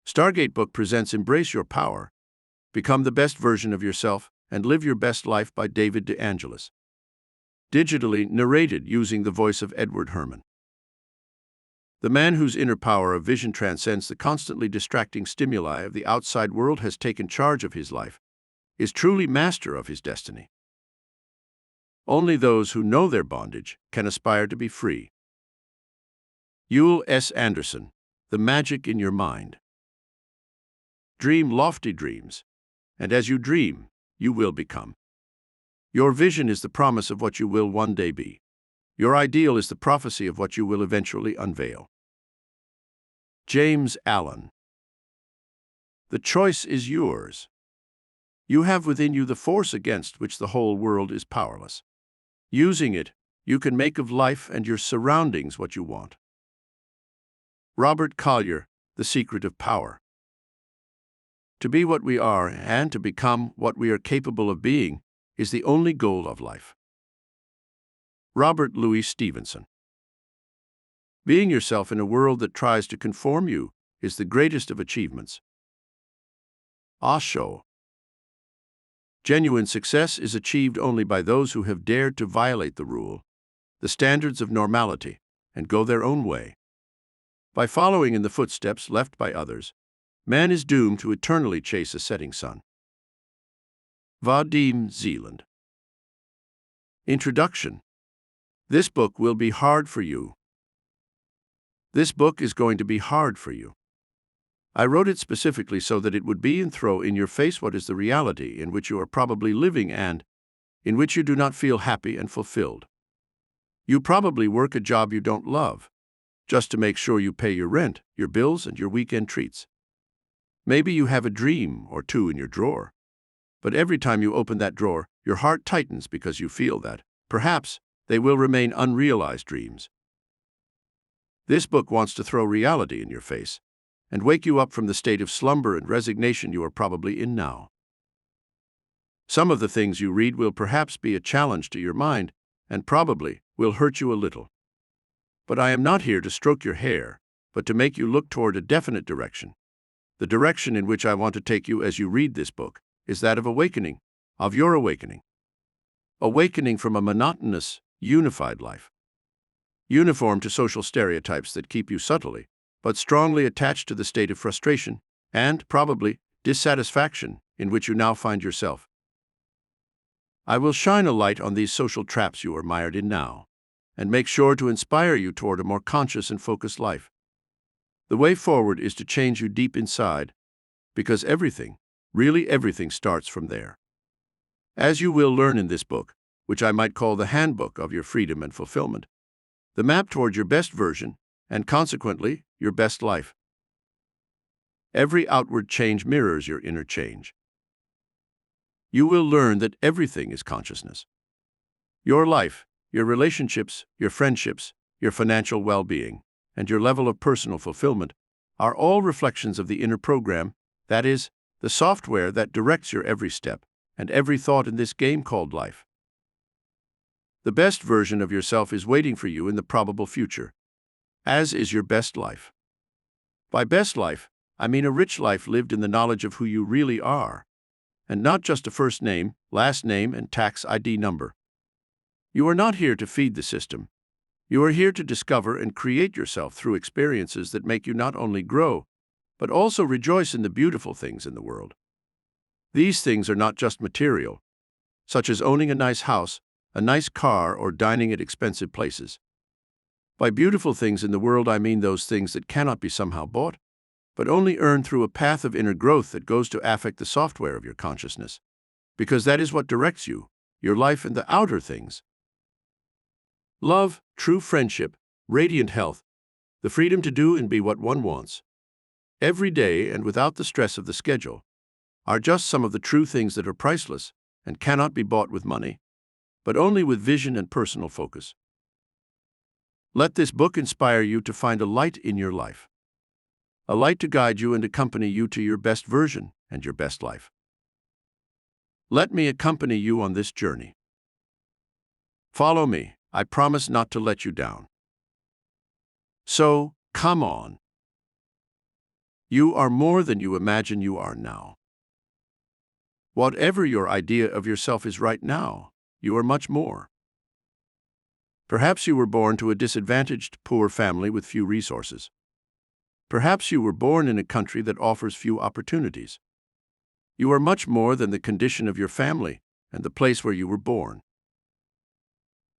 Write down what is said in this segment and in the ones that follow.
Stargate Book presents Embrace Your Power, Become the Best Version of Yourself, and Live Your Best Life by David DeAngelis. Digitally narrated using the voice of Edward Herman. The man whose inner power of vision transcends the constantly distracting stimuli of the outside world has taken charge of his life, is truly master of his destiny. Only those who know their bondage can aspire to be free. Ewell S. Anderson, The Magic in Your Mind. Dream lofty dreams, and as you dream, you will become. Your vision is the promise of what you will one day be. Your ideal is the prophecy of what you will eventually unveil. James Allen. The choice is yours. You have within you the force against which the whole world is powerless. Using it, you can make of life and your surroundings what you want. Robert Collier, The Secret of Power. To be what we are and to become what we are capable of being is the only goal of life. Robert Louis Stevenson. Being yourself in a world that tries to conform you is the greatest of achievements. Osho. Genuine success is achieved only by those who have dared to violate the rule, the standards of normality, and go their own way. By following in the footsteps left by others, man is doomed to eternally chase a setting sun. Vadim Zeland. Introduction. This book will be hard for you. This book is going to be hard for you. I wrote it specifically so that it would be and throw in your face what is the reality in which you are probably living and in which you do not feel happy and fulfilled. You probably work a job you don't love, just to make sure you pay your rent, your bills, and your weekend treats. Maybe you have a dream or two in your drawer, but every time you open that drawer, your heart tightens because you feel that, perhaps, they will remain unrealized dreams. This book wants to throw reality in your face and wake you up from the state of slumber and resignation you are probably in now. Some of the things you read will perhaps be a challenge to your mind and probably will hurt you a little. But I am not here to stroke your hair, but to make you look toward a definite direction. The direction in which I want to take you as you read this book is that of awakening, of your awakening. Awakening from a monotonous, unified life. Uniform to social stereotypes that keep you subtly, but strongly attached to the state of frustration and, probably, dissatisfaction in which you now find yourself. I will shine a light on these social traps you are mired in now, and make sure to inspire you toward a more conscious and focused life. The way forward is to change you deep inside, because everything, really everything, starts from there. As you will learn in this book, which I might call the handbook of your freedom and fulfillment, the map toward your best version, and consequently, your best life. Every outward change mirrors your inner change. You will learn that everything is consciousness. Your life, your relationships, your friendships, your financial well-being, and your level of personal fulfillment are all reflections of the inner program, that is, the software that directs your every step and every thought in this game called life. The best version of yourself is waiting for you in the probable future, as is your best life. By best life, I mean a rich life lived in the knowledge of who you really are, and not just a first name, last name, and tax ID number. You are not here to feed the system. You are here to discover and create yourself through experiences that make you not only grow, but also rejoice in the beautiful things in the world. These things are not just material, such as owning a nice house, a nice car, or dining at expensive places. By beautiful things in the world, I mean those things that cannot be somehow bought, but only earned through a path of inner growth that goes to affect the software of your consciousness, because that is what directs you, your life, and the outer things. Love, true friendship, radiant health, the freedom to do and be what one wants, every day and without the stress of the schedule, are just some of the true things that are priceless and cannot be bought with money, but only with vision and personal focus. Let this book inspire you to find a light in your life, a light to guide you and accompany you to your best version and your best life. Let me accompany you on this journey. Follow me. I promise not to let you down. So, come on. You are more than you imagine you are now. Whatever your idea of yourself is right now, you are much more. Perhaps you were born to a disadvantaged, poor family with few resources. Perhaps you were born in a country that offers few opportunities. You are much more than the condition of your family and the place where you were born.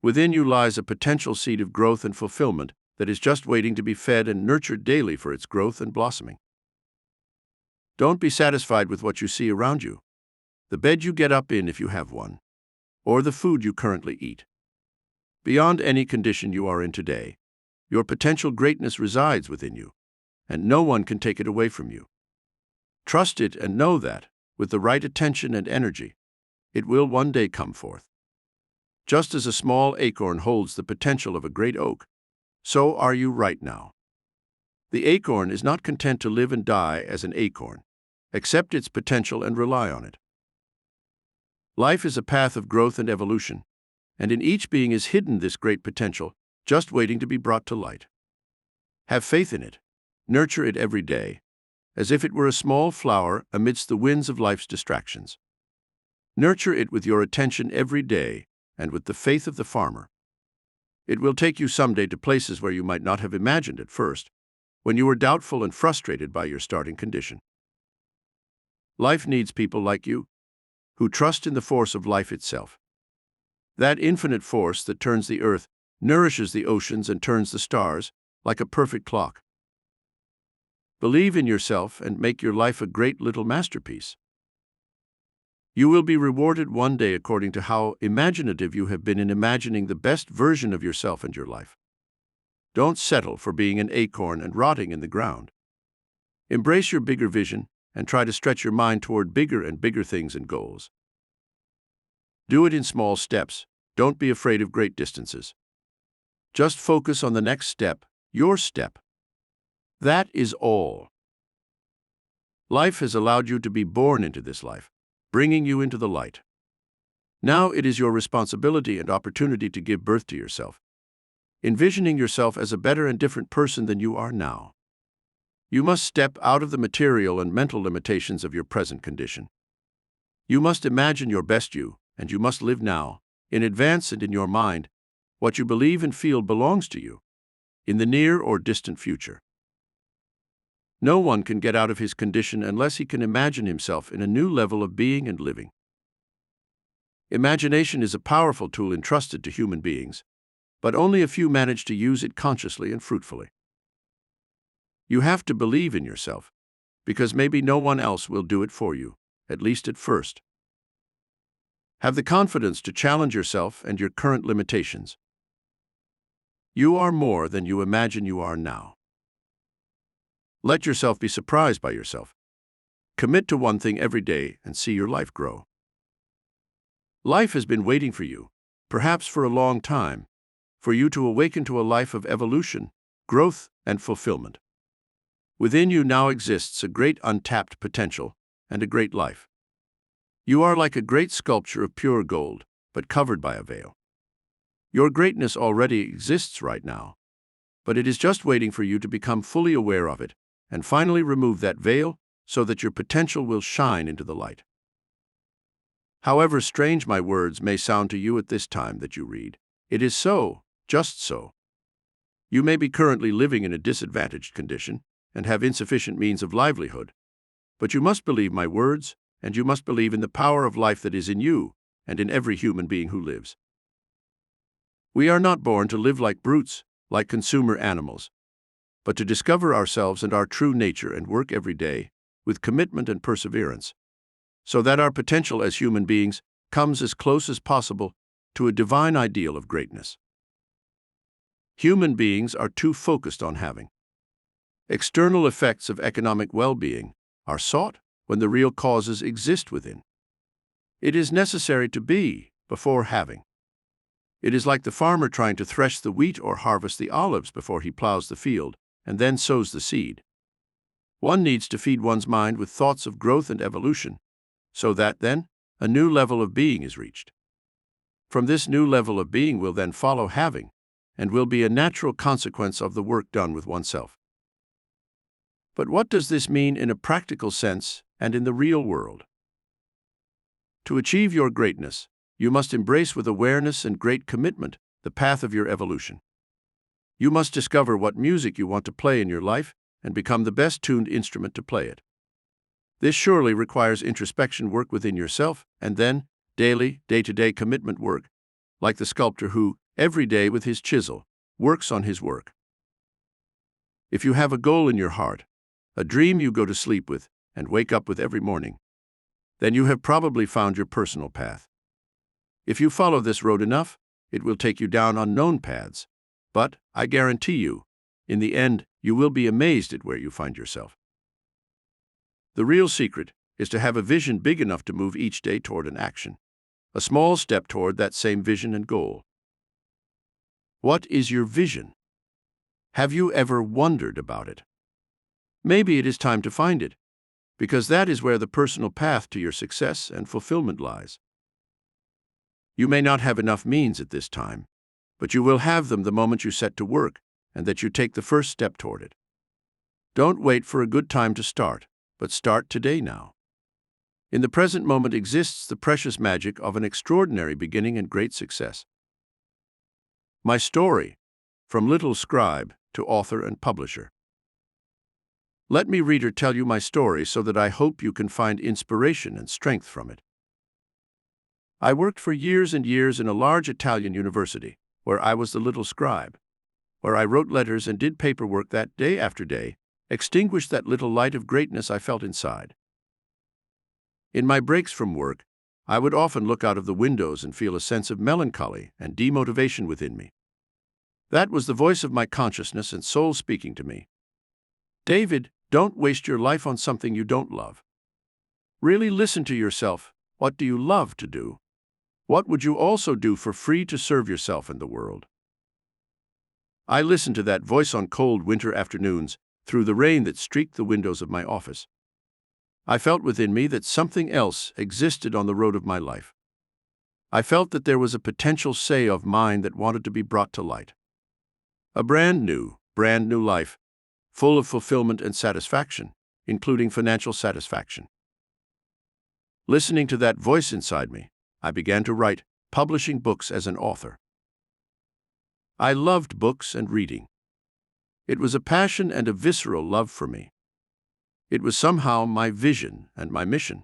Within you lies a potential seed of growth and fulfillment that is just waiting to be fed and nurtured daily for its growth and blossoming. Don't be satisfied with what you see around you, the bed you get up in if you have one, or the food you currently eat. Beyond any condition you are in today, your potential greatness resides within you, and no one can take it away from you. Trust it and know that, with the right attention and energy, it will one day come forth. Just as a small acorn holds the potential of a great oak, so are you right now. The acorn is not content to live and die as an acorn. Accept its potential and rely on it. Life is a path of growth and evolution, and in each being is hidden this great potential, just waiting to be brought to light. Have faith in it. Nurture it every day, as if it were a small flower amidst the winds of life's distractions. Nurture it with your attention every day and with the faith of the farmer. It will take you someday to places where you might not have imagined at first, when you were doubtful and frustrated by your starting condition. Life needs people like you, who trust in the force of life itself. That infinite force that turns the earth, nourishes the oceans, and turns the stars, like a perfect clock. Believe in yourself and make your life a great little masterpiece. You will be rewarded one day according to how imaginative you have been in imagining the best version of yourself and your life. Don't settle for being an acorn and rotting in the ground. Embrace your bigger vision and try to stretch your mind toward bigger and bigger things and goals. Do it in small steps. Don't be afraid of great distances. Just focus on the next step, your step. That is all. Life has allowed you to be born into this life, bringing you into the light. Now it is your responsibility and opportunity to give birth to yourself, envisioning yourself as a better and different person than you are now. You must step out of the material and mental limitations of your present condition. You must imagine your best you, and you must live now, in advance and in your mind, what you believe and feel belongs to you, in the near or distant future. No one can get out of his condition unless he can imagine himself in a new level of being and living. Imagination is a powerful tool entrusted to human beings, but only a few manage to use it consciously and fruitfully. You have to believe in yourself, because maybe no one else will do it for you, at least at first. Have the confidence to challenge yourself and your current limitations. You are more than you imagine you are now. Let yourself be surprised by yourself. Commit to one thing every day and see your life grow. Life has been waiting for you, perhaps for a long time, for you to awaken to a life of evolution, growth, and fulfillment. Within you now exists a great untapped potential and a great life. You are like a great sculpture of pure gold, but covered by a veil. Your greatness already exists right now, but it is just waiting for you to become fully aware of it and finally remove that veil so that your potential will shine into the light. However strange my words may sound to you at this time that you read, it is so, just so. You may be currently living in a disadvantaged condition and have insufficient means of livelihood, but you must believe my words, and you must believe in the power of life that is in you and in every human being who lives. We are not born to live like brutes, like consumer animals, but to discover ourselves and our true nature and work every day with commitment and perseverance, so that our potential as human beings comes as close as possible to a divine ideal of greatness. Human beings are too focused on having. External effects of economic well-being are sought when the real causes exist within. It is necessary to be before having. It is like the farmer trying to thresh the wheat or harvest the olives before he plows the field and then sows the seed. One needs to feed one's mind with thoughts of growth and evolution, so that then a new level of being is reached. From this new level of being will then follow having, and will be a natural consequence of the work done with oneself. But what does this mean in a practical sense and in the real world? To achieve your greatness, you must embrace with awareness and great commitment the path of your evolution. You must discover what music you want to play in your life and become the best-tuned instrument to play it. This surely requires introspection work within yourself and then daily, day-to-day commitment work, like the sculptor who, every day with his chisel, works on his work. If you have a goal in your heart, a dream you go to sleep with and wake up with every morning, then you have probably found your personal path. If you follow this road enough, it will take you down unknown paths, but I guarantee you, in the end, you will be amazed at where you find yourself. The real secret is to have a vision big enough to move each day toward an action, a small step toward that same vision and goal. What is your vision? Have you ever wondered about it? Maybe it is time to find it, because that is where the personal path to your success and fulfillment lies. You may not have enough means at this time, but you will have them the moment you set to work and that you take the first step toward it. Don't wait for a good time to start, but start today now. In the present moment exists the precious magic of an extraordinary beginning and great success. My story, from little scribe to author and publisher. Let me, reader, tell you my story so that I hope you can find inspiration and strength from it. I worked for years and years in a large Italian university, where I was the little scribe, where I wrote letters and did paperwork that day after day extinguished that little light of greatness I felt inside. In my breaks from work, I would often look out of the windows and feel a sense of melancholy and demotivation within me. That was the voice of my consciousness and soul speaking to me. David, don't waste your life on something you don't love. Really listen to yourself. What do you love to do? What would you also do for free to serve yourself and the world? I listened to that voice on cold winter afternoons through the rain that streaked the windows of my office. I felt within me that something else existed on the road of my life. I felt that there was a potential say of mine that wanted to be brought to light. A brand new life, full of fulfillment and satisfaction, including financial satisfaction. Listening to that voice inside me, I began to write, publishing books as an author. I loved books and reading. It was a passion and a visceral love for me. It was somehow my vision and my mission.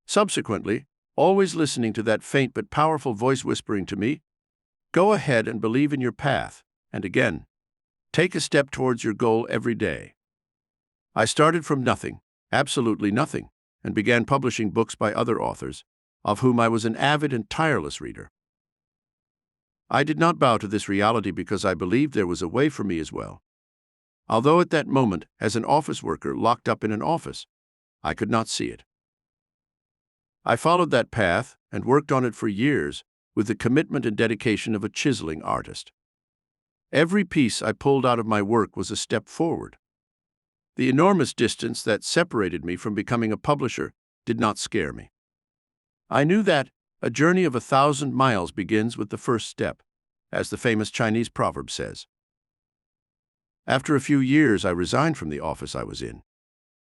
Subsequently, always listening to that faint but powerful voice whispering to me, go ahead and believe in your path, and again, take a step towards your goal every day. I started from nothing, absolutely nothing, and began publishing books by other authors, of whom I was an avid and tireless reader. I did not bow to this reality because I believed there was a way for me as well. Although at that moment, as an office worker locked up in an office, I could not see it. I followed that path and worked on it for years with the commitment and dedication of a chiseling artist. Every piece I pulled out of my work was a step forward. The enormous distance that separated me from becoming a publisher did not scare me. I knew that a journey of 1,000 miles begins with the first step, as the famous Chinese proverb says. After a few years, I resigned from the office I was in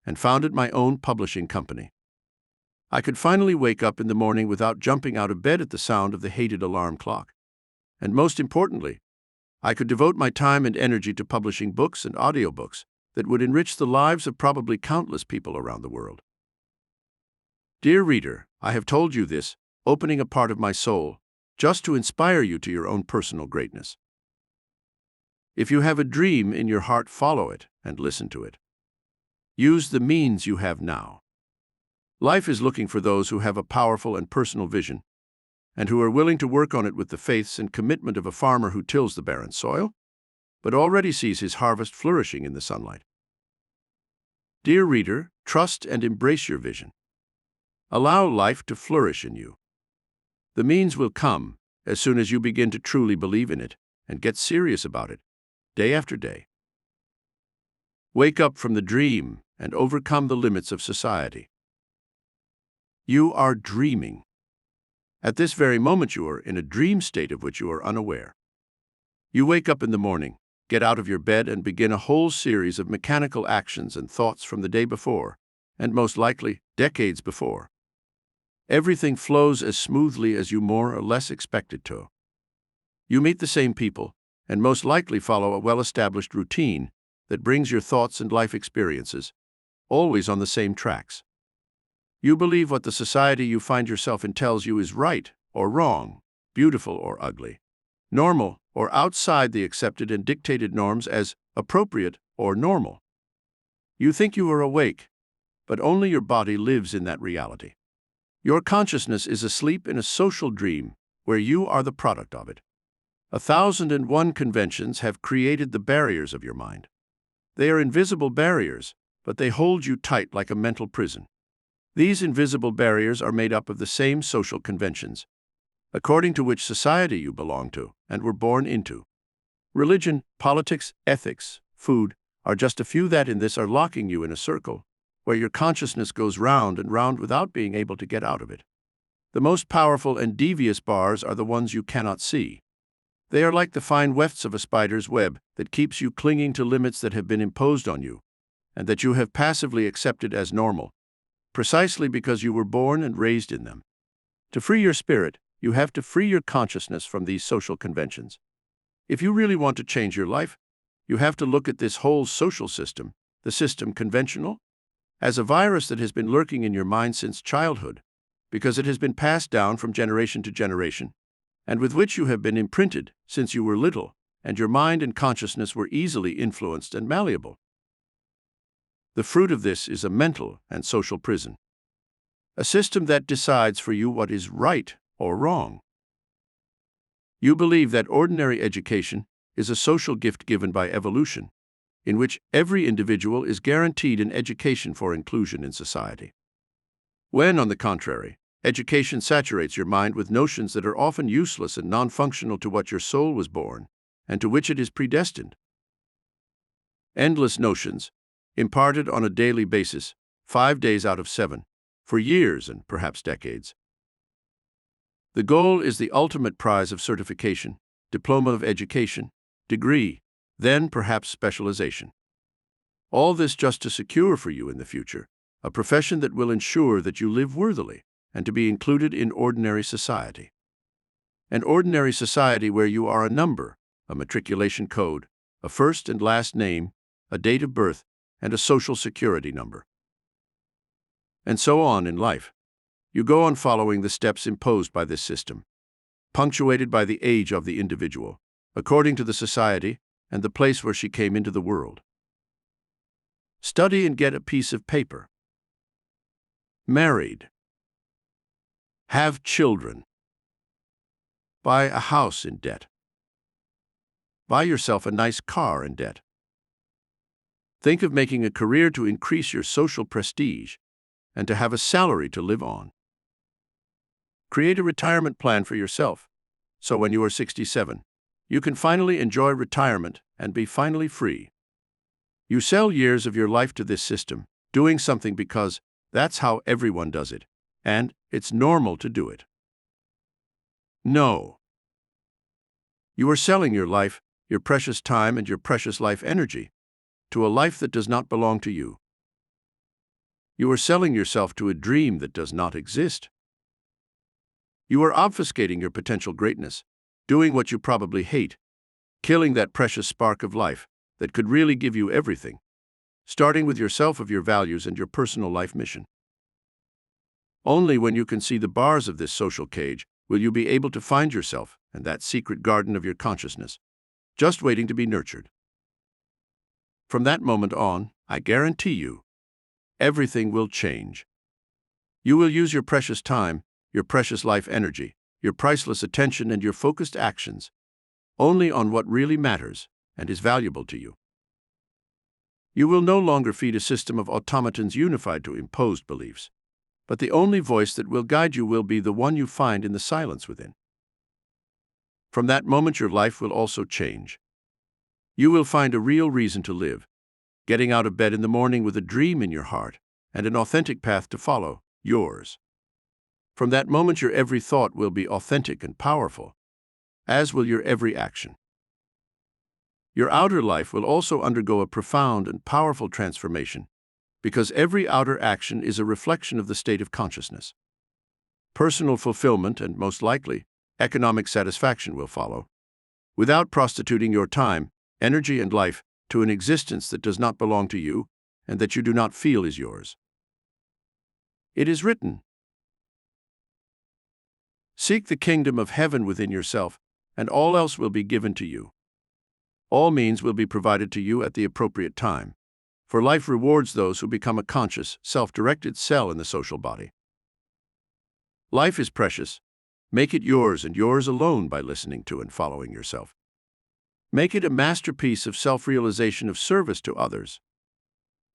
and founded my own publishing company. I could finally wake up in the morning without jumping out of bed at the sound of the hated alarm clock. And most importantly, I could devote my time and energy to publishing books and audiobooks that would enrich the lives of probably countless people around the world. Dear reader, I have told you this, opening a part of my soul, just to inspire you to your own personal greatness. If you have a dream in your heart, follow it and listen to it. Use the means you have now. Life is looking for those who have a powerful and personal vision, and who are willing to work on it with the faith and commitment of a farmer who tills the barren soil, but already sees his harvest flourishing in the sunlight. Dear reader, trust and embrace your vision. Allow life to flourish in you. The means will come as soon as you begin to truly believe in it and get serious about it, day after day. Wake up from the dream and overcome the limits of society. You are dreaming. At this very moment you are in a dream state of which you are unaware. You wake up in the morning, get out of your bed and begin a whole series of mechanical actions and thoughts from the day before, and most likely decades before. Everything flows as smoothly as you more or less expect it to. You meet the same people, and most likely follow a well-established routine that brings your thoughts and life experiences, always on the same tracks. You believe what the society you find yourself in tells you is right or wrong, beautiful or ugly, normal or outside the accepted and dictated norms as appropriate or normal. You think you are awake, but only your body lives in that reality. Your consciousness is asleep in a social dream where you are the product of it. 1,001 conventions have created the barriers of your mind. They are invisible barriers, but they hold you tight like a mental prison. These invisible barriers are made up of the same social conventions, according to which society you belong to and were born into. Religion, politics, ethics, food are just a few that in this are locking you in a circle, where your consciousness goes round and round without being able to get out of it. The most powerful and devious bars are the ones you cannot see. They are like the fine wefts of a spider's web that keeps you clinging to limits that have been imposed on you, and that you have passively accepted as normal, precisely because you were born and raised in them. To free your spirit, you have to free your consciousness from these social conventions. If you really want to change your life, you have to look at this whole social system, the system conventional, as a virus that has been lurking in your mind since childhood, because it has been passed down from generation to generation, and with which you have been imprinted since you were little, and your mind and consciousness were easily influenced and malleable. The fruit of this is a mental and social prison, a system that decides for you what is right or wrong. You believe that ordinary education is a social gift given by evolution, in which every individual is guaranteed an education for inclusion in society. When, on the contrary, education saturates your mind with notions that are often useless and non-functional to what your soul was born, and to which it is predestined. Endless notions, imparted on a daily basis, 5 days out of 7, for years and perhaps decades. The goal is the ultimate prize of certification, diploma of education, degree, then perhaps specialization. All this just to secure for you in the future a profession that will ensure that you live worthily and to be included in ordinary society. An ordinary society where you are a number, a matriculation code, a first and last name, a date of birth, and a social security number. And so on in life. You go on following the steps imposed by this system, punctuated by the age of the individual, according to the society and the place where she came into the world. Study and get a piece of paper. Married. Have children. Buy a house in debt. Buy yourself a nice car in debt. Think of making a career to increase your social prestige and to have a salary to live on. Create a retirement plan for yourself, so when you are 67, you can finally enjoy retirement and be finally free. You sell years of your life to this system, doing something because that's how everyone does it, and it's normal to do it. No. You are selling your life, your precious time, and your precious life energy to a life that does not belong to you. You are selling yourself to a dream that does not exist. You are obfuscating your potential greatness, doing what you probably hate, killing that precious spark of life that could really give you everything, starting with yourself of your values and your personal life mission. Only when you can see the bars of this social cage will you be able to find yourself in that secret garden of your consciousness, just waiting to be nurtured. From that moment on, I guarantee you, everything will change. You will use your precious time, your precious life energy, your priceless attention, and your focused actions only on what really matters and is valuable to you. You will no longer feed a system of automatons unified to imposed beliefs, but the only voice that will guide you will be the one you find in the silence within. From that moment, your life will also change. You will find a real reason to live, getting out of bed in the morning with a dream in your heart and an authentic path to follow, yours. From that moment, your every thought will be authentic and powerful, as will your every action. Your outer life will also undergo a profound and powerful transformation, because every outer action is a reflection of the state of consciousness. Personal fulfillment and, most likely, economic satisfaction will follow, without prostituting your time, energy, and life to an existence that does not belong to you and that you do not feel is yours. It is written, "Seek the kingdom of heaven within yourself, and all else will be given to you." All means will be provided to you at the appropriate time, for life rewards those who become a conscious, self-directed cell in the social body. Life is precious. Make it yours and yours alone by listening to and following yourself. Make it a masterpiece of self-realization of service to others.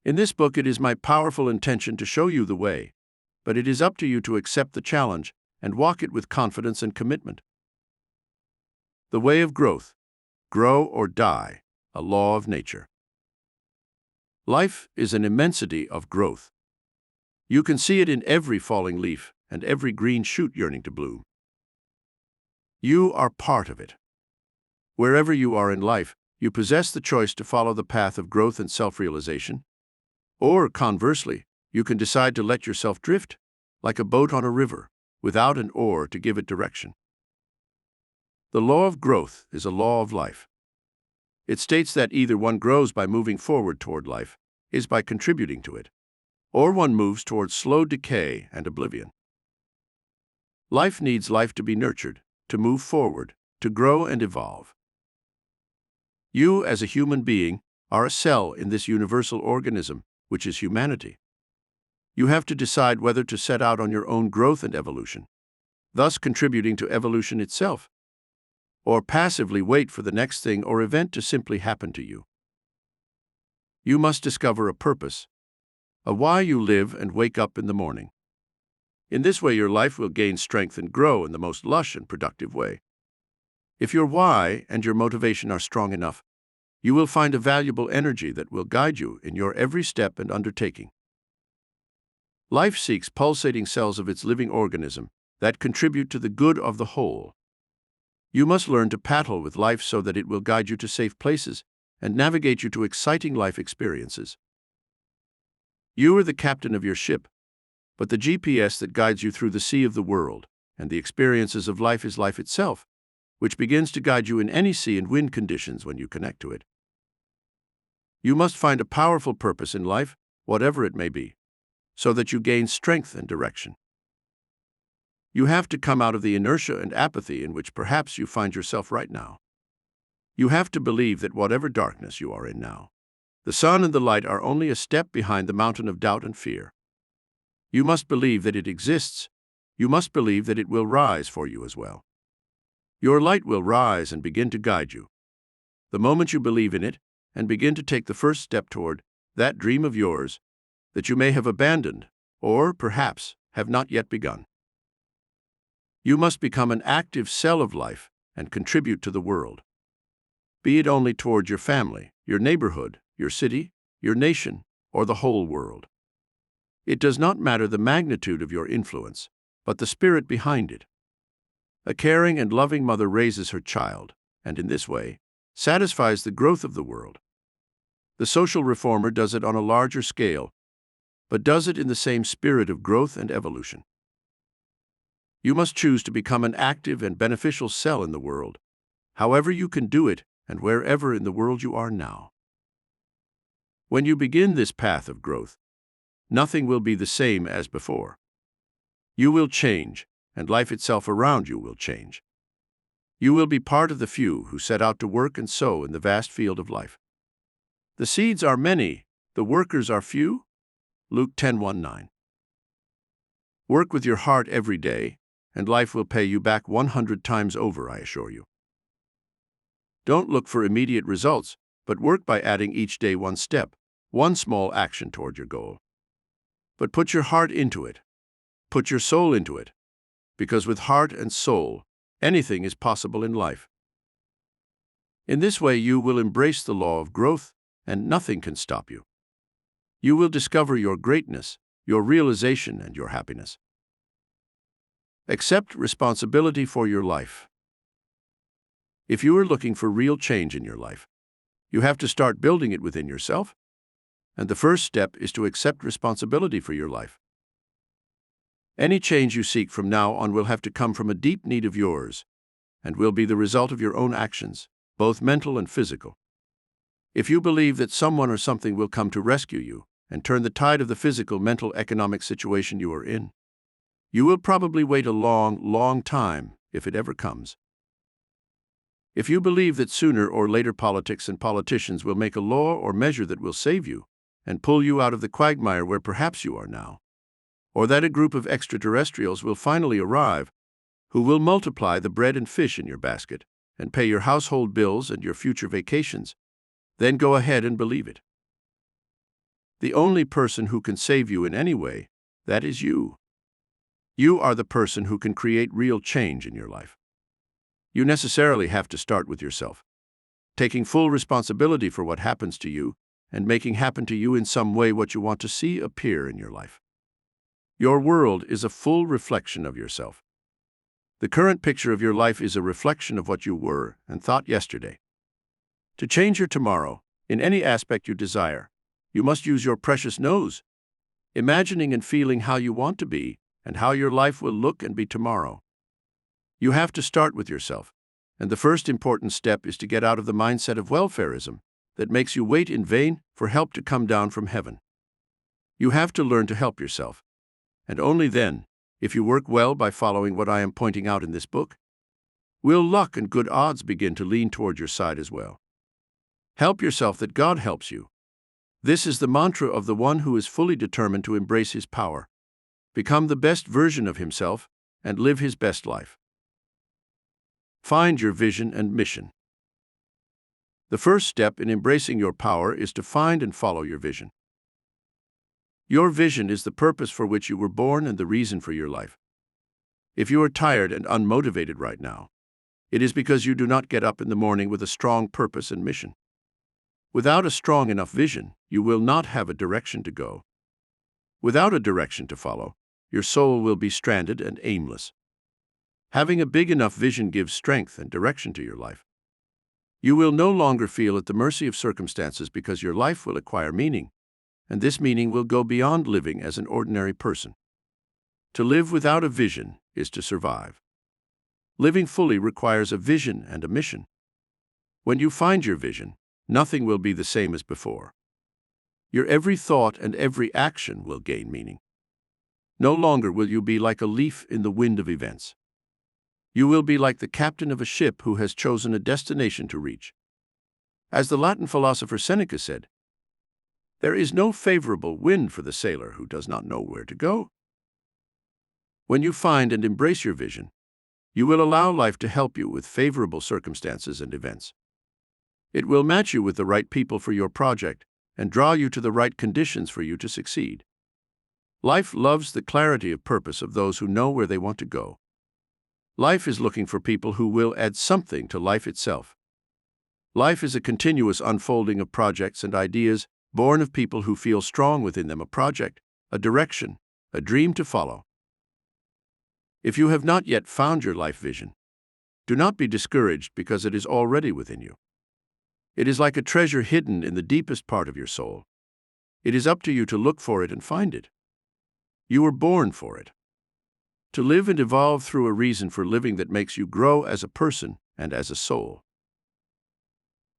In this book, it is my powerful intention to show you the way, but it is up to you to accept the challenge and walk it with confidence and commitment. The way of growth. Grow or die, a law of nature. Life is an immensity of growth. You can see it in every falling leaf and every green shoot yearning to bloom. You are part of it. Wherever you are in life, you possess the choice to follow the path of growth and self-realization, or, conversely, you can decide to let yourself drift, like a boat on a river, without an oar to give it direction. The law of growth is a law of life. It states that either one grows by moving forward toward life, is by contributing to it, or one moves towards slow decay and oblivion. Life needs life to be nurtured, to move forward, to grow and evolve. You, as a human being, are a cell in this universal organism, which is humanity. You have to decide whether to set out on your own growth and evolution, thus contributing to evolution itself, or passively wait for the next thing or event to simply happen to you. You must discover a purpose, a why you live and wake up in the morning. In this way, your life will gain strength and grow in the most lush and productive way. If your why and your motivation are strong enough, you will find a valuable energy that will guide you in your every step and undertaking. Life seeks pulsating cells of its living organism that contribute to the good of the whole. You must learn to paddle with life so that it will guide you to safe places and navigate you to exciting life experiences. You are the captain of your ship, but the GPS that guides you through the sea of the world and the experiences of life is life itself, which begins to guide you in any sea and wind conditions when you connect to it. You must find a powerful purpose in life, whatever it may be, so that you gain strength and direction. You have to come out of the inertia and apathy in which perhaps you find yourself right now. You have to believe that whatever darkness you are in now, the sun and the light are only a step behind the mountain of doubt and fear. You must believe that it exists. You must believe that it will rise for you as well. Your light will rise and begin to guide you. The moment you believe in it and begin to take the first step toward that dream of yours that you may have abandoned or perhaps have not yet begun. You must become an active cell of life and contribute to the world. Be it only toward your family, your neighborhood, your city, your nation, or the whole world. It does not matter the magnitude of your influence, but the spirit behind it. A caring and loving mother raises her child, and in this way, satisfies the growth of the world. The social reformer does it on a larger scale, but does it in the same spirit of growth and evolution. You must choose to become an active and beneficial cell in the world, however you can do it and wherever in the world you are now. When you begin this path of growth, nothing will be the same as before. You will change, and life itself around you will change. You will be part of the few who set out to work and sow in the vast field of life. The seeds are many, the workers are few. Luke 10:1-9. Work with your heart every day, and life will pay you back 100 times over, I assure you. Don't look for immediate results, but work by adding each day one step, one small action toward your goal. But put your heart into it. Put your soul into it, because with heart and soul, anything is possible in life. In this way, you will embrace the law of growth, and nothing can stop you. You will discover your greatness, your realization, and your happiness. Accept responsibility for your life. If you are looking for real change in your life, You have to start building it within yourself, and the first step is to accept responsibility for your life. Any change you seek from now on will have to come from a deep need of yours, and will be the result of your own actions, both mental and physical. If you believe that someone or something will come to rescue you and turn the tide of the physical, mental, economic situation you are in, you will probably wait a long, long time, if it ever comes. If you believe that sooner or later politics and politicians will make a law or measure that will save you and pull you out of the quagmire where perhaps you are now, or that a group of extraterrestrials will finally arrive who will multiply the bread and fish in your basket and pay your household bills and your future vacations, then go ahead and believe it. The only person who can save you in any way, that is you. You are the person who can create real change in your life. You necessarily have to start with yourself, taking full responsibility for what happens to you and making happen to you in some way what you want to see appear in your life. Your world is a full reflection of yourself. The current picture of your life is a reflection of what you were and thought yesterday. To change your tomorrow, in any aspect you desire, you must use your precious nose, imagining and feeling how you want to be and how your life will look and be tomorrow. You have to start with yourself, and the first important step is to get out of the mindset of welfarism that makes you wait in vain for help to come down from heaven. You have to learn to help yourself, and only then, if you work well by following what I am pointing out in this book, will luck and good odds begin to lean toward your side as well. Help yourself that God helps you. This is the mantra of the one who is fully determined to embrace his power, become the best version of himself, and live his best life. Find your vision and mission. The first step in embracing your power is to find and follow your vision. Your vision is the purpose for which you were born and the reason for your life. If you are tired and unmotivated right now, it is because you do not get up in the morning with a strong purpose and mission. Without a strong enough vision, you will not have a direction to go. Without a direction to follow, your soul will be stranded and aimless. Having a big enough vision gives strength and direction to your life. You will no longer feel at the mercy of circumstances because your life will acquire meaning, and this meaning will go beyond living as an ordinary person. To live without a vision is to survive. Living fully requires a vision and a mission. When you find your vision, nothing will be the same as before. Your every thought and every action will gain meaning. No longer will you be like a leaf in the wind of events. You will be like the captain of a ship who has chosen a destination to reach. As the Latin philosopher Seneca said, "There is no favorable wind for the sailor who does not know where to go." When you find and embrace your vision, you will allow life to help you with favorable circumstances and events. It will match you with the right people for your project and draw you to the right conditions for you to succeed. Life loves the clarity of purpose of those who know where they want to go. Life is looking for people who will add something to life itself. Life is a continuous unfolding of projects and ideas born of people who feel strong within them a project, a direction, a dream to follow. If you have not yet found your life vision, do not be discouraged because it is already within you. It is like a treasure hidden in the deepest part of your soul. It is up to you to look for it and find it. You were born for it. To live and evolve through a reason for living that makes you grow as a person and as a soul.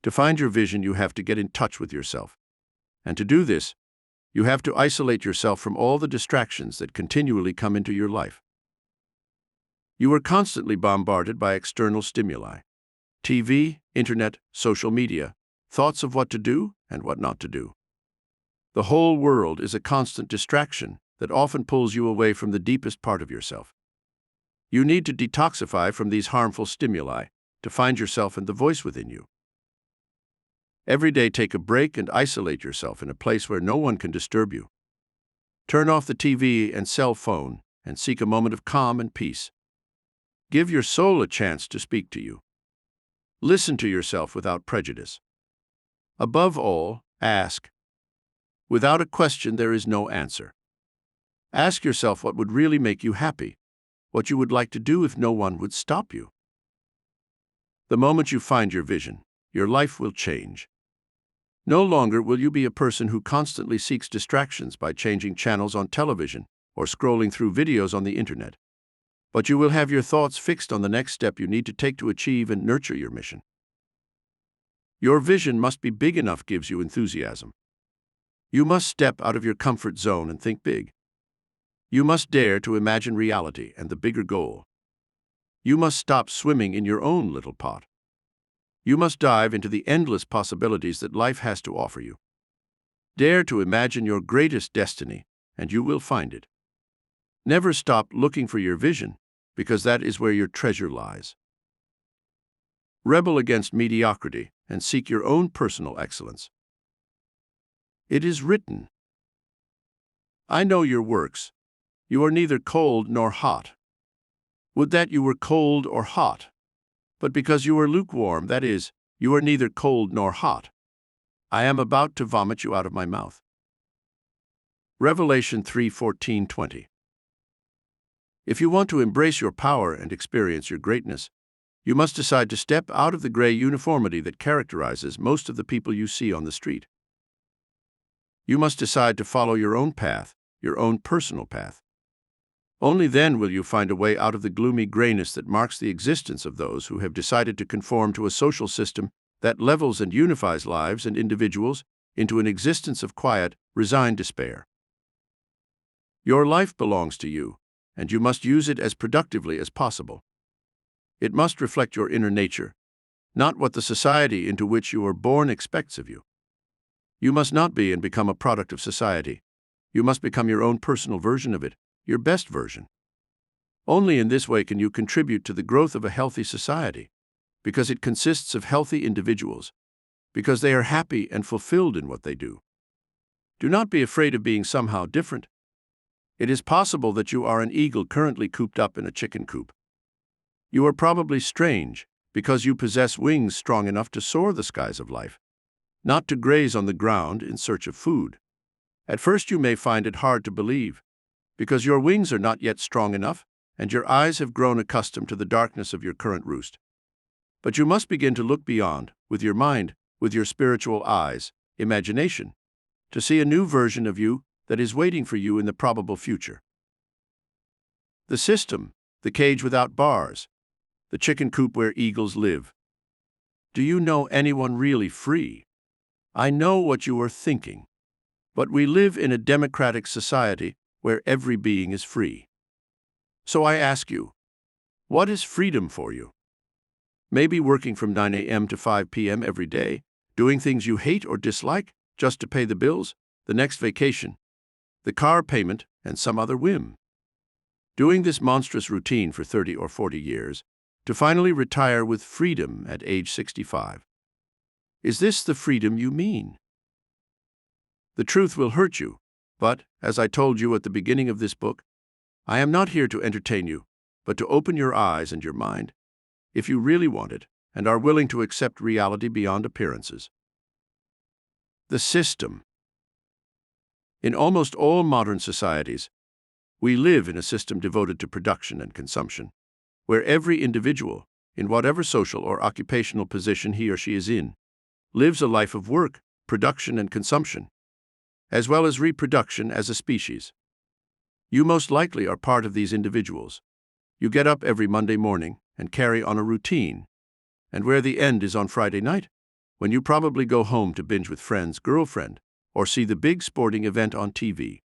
To find your vision, you have to get in touch with yourself. And to do this, you have to isolate yourself from all the distractions that continually come into your life. You are constantly bombarded by external stimuli: TV, internet, social media, thoughts of what to do and what not to do. The whole world is a constant distraction that often pulls you away from the deepest part of yourself. You need to detoxify from these harmful stimuli to find yourself and the voice within you. Every day, take a break and isolate yourself in a place where no one can disturb you. Turn off the TV and cell phone and seek a moment of calm and peace. Give your soul a chance to speak to you. Listen to yourself without prejudice. Above all, ask. Without a question, there is no answer. Ask yourself what would really make you happy, what you would like to do if no one would stop you. The moment you find your vision, your life will change. No longer will you be a person who constantly seeks distractions by changing channels on television or scrolling through videos on the internet. But you will have your thoughts fixed on the next step you need to take to achieve and nurture your mission. Your vision must be big enough gives you enthusiasm. You must step out of your comfort zone and think big. You must dare to imagine reality and the bigger goal. You must stop swimming in your own little pot. You must dive into the endless possibilities that life has to offer you. Dare to imagine your greatest destiny, and you will find it. Never stop looking for your vision, because that is where your treasure lies. Rebel against mediocrity and seek your own personal excellence. It is written, "I know your works. You are neither cold nor hot. Would that you were cold or hot. But because you are lukewarm, that is, you are neither cold nor hot, I am about to vomit you out of my mouth." Revelation 3:14-20. If you want to embrace your power and experience your greatness, you must decide to step out of the gray uniformity that characterizes most of the people you see on the street. You must decide to follow your own path, your own personal path. Only then will you find a way out of the gloomy grayness that marks the existence of those who have decided to conform to a social system that levels and unifies lives and individuals into an existence of quiet, resigned despair. Your life belongs to you, and you must use it as productively as possible. It must reflect your inner nature, not what the society into which you are born expects of you. You must not be and become a product of society. You must become your own personal version of it, your best version. Only in this way can you contribute to the growth of a healthy society, because it consists of healthy individuals, because they are happy and fulfilled in what they do. Do not be afraid of being somehow different. It is possible that you are an eagle currently cooped up in a chicken coop. You are probably strange because you possess wings strong enough to soar the skies of life, not to graze on the ground in search of food. At first you may find it hard to believe, because your wings are not yet strong enough and your eyes have grown accustomed to the darkness of your current roost. But you must begin to look beyond, with your mind, with your spiritual eyes, imagination, to see a new version of you that is waiting for you in the probable future. The system, the cage without bars, the chicken coop where eagles live. Do you know anyone really free? I know what you are thinking, but we live in a democratic society where every being is free. So I ask you, what is freedom for you? Maybe working from 9 a.m. to 5 p.m. every day, doing things you hate or dislike just to pay the bills, the next vacation, the car payment, and some other whim. Doing this monstrous routine for 30 or 40 years, to finally retire with freedom at age 65. Is this the freedom you mean? The truth will hurt you, but, as I told you at the beginning of this book, I am not here to entertain you, but to open your eyes and your mind, if you really want it and are willing to accept reality beyond appearances. The system. In almost all modern societies, we live in a system devoted to production and consumption, where every individual, in whatever social or occupational position he or she is in, lives a life of work, production, and consumption, as well as reproduction as a species. You most likely are part of these individuals. You get up every Monday morning and carry on a routine, and where the end is on Friday night, when you probably go home to binge with friends, girlfriend, or see the big sporting event on TV.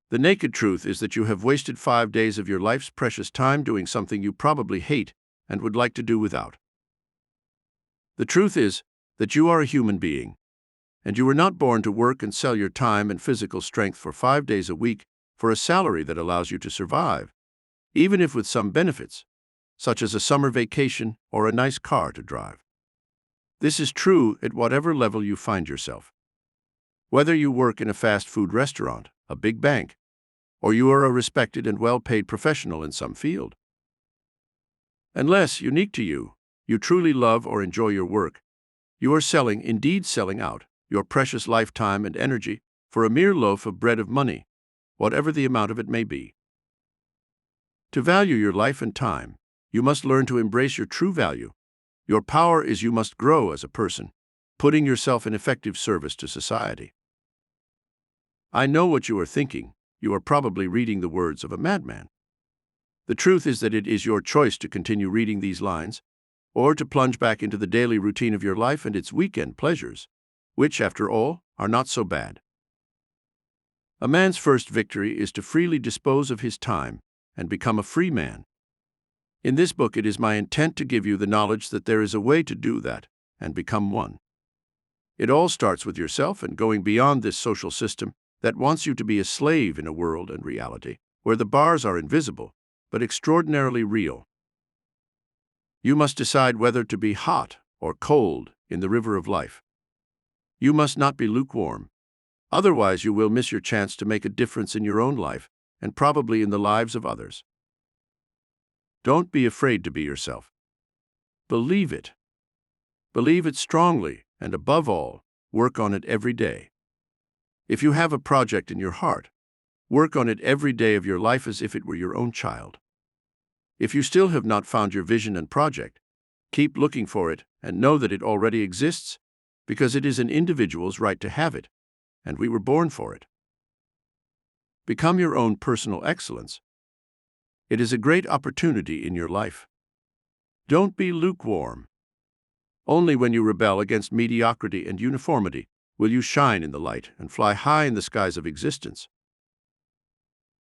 The naked truth is that you have wasted 5 days of your life's precious time doing something you probably hate and would like to do without. The truth is that you are a human being, and you were not born to work and sell your time and physical strength for 5 days a week for a salary that allows you to survive, even if with some benefits, such as a summer vacation or a nice car to drive. This is true at whatever level you find yourself. Whether you work in a fast food restaurant, a big bank, or you are a respected and well-paid professional in some field. Unless, unique to you, you truly love or enjoy your work, you are selling, indeed selling out, your precious lifetime and energy for a mere loaf of bread of money, whatever the amount of it may be. To value your life and time, you must learn to embrace your true value. Your power is you must grow as a person, putting yourself in effective service to society. I know what you are thinking. You are probably reading the words of a madman. The truth is that it is your choice to continue reading these lines, or to plunge back into the daily routine of your life and its weekend pleasures, which, after all, are not so bad. A man's first victory is to freely dispose of his time and become a free man. In this book, it is my intent to give you the knowledge that there is a way to do that and become one. It all starts with yourself and going beyond this social system that wants you to be a slave in a world and reality where the bars are invisible but extraordinarily real. You must decide whether to be hot or cold in the river of life. You must not be lukewarm. Otherwise, you will miss your chance to make a difference in your own life and probably in the lives of others. Don't be afraid to be yourself. Believe it. Believe it strongly, and above all, work on it every day. If you have a project in your heart, work on it every day of your life as if it were your own child. If you still have not found your vision and project, keep looking for it and know that it already exists, because it is an individual's right to have it, and we were born for it. Become your own personal excellence. It is a great opportunity in your life. Don't be lukewarm. Only when you rebel against mediocrity and uniformity will you shine in the light and fly high in the skies of existence.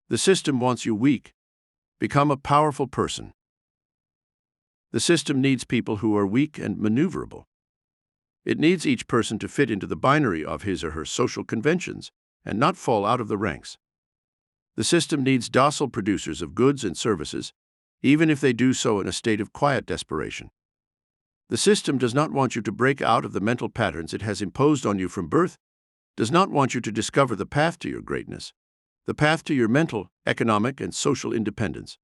The system wants you weak. Become a powerful person. The system needs people who are weak and maneuverable. It needs each person to fit into the binary of his or her social conventions and not fall out of the ranks. The system needs docile producers of goods and services, even if they do so in a state of quiet desperation. The system does not want you to break out of the mental patterns it has imposed on you from birth, does not want you to discover the path to your greatness, the path to your mental, economic, and social independence.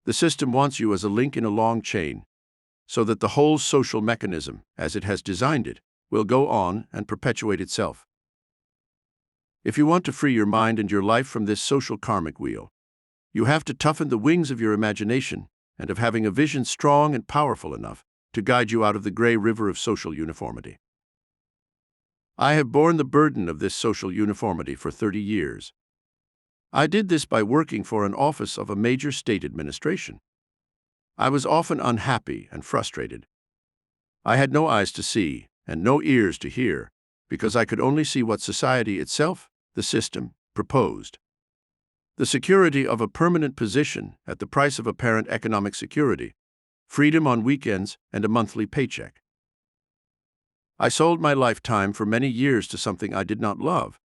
The system wants you as a link in a long chain, so that the whole social mechanism, as it has designed it, will go on and perpetuate itself. If you want to free your mind and your life from this social karmic wheel, you have to toughen the wings of your imagination and of having a vision strong and powerful enough to guide you out of the gray river of social uniformity. I have borne the burden of this social uniformity for 30 years. I did this by working for an office of a major state administration. I was often unhappy and frustrated. I had no eyes to see and no ears to hear, because I could only see what society itself, the system, proposed. The security of a permanent position at the price of apparent economic security, freedom on weekends, and a monthly paycheck. I sold my lifetime for many years to something I did not love,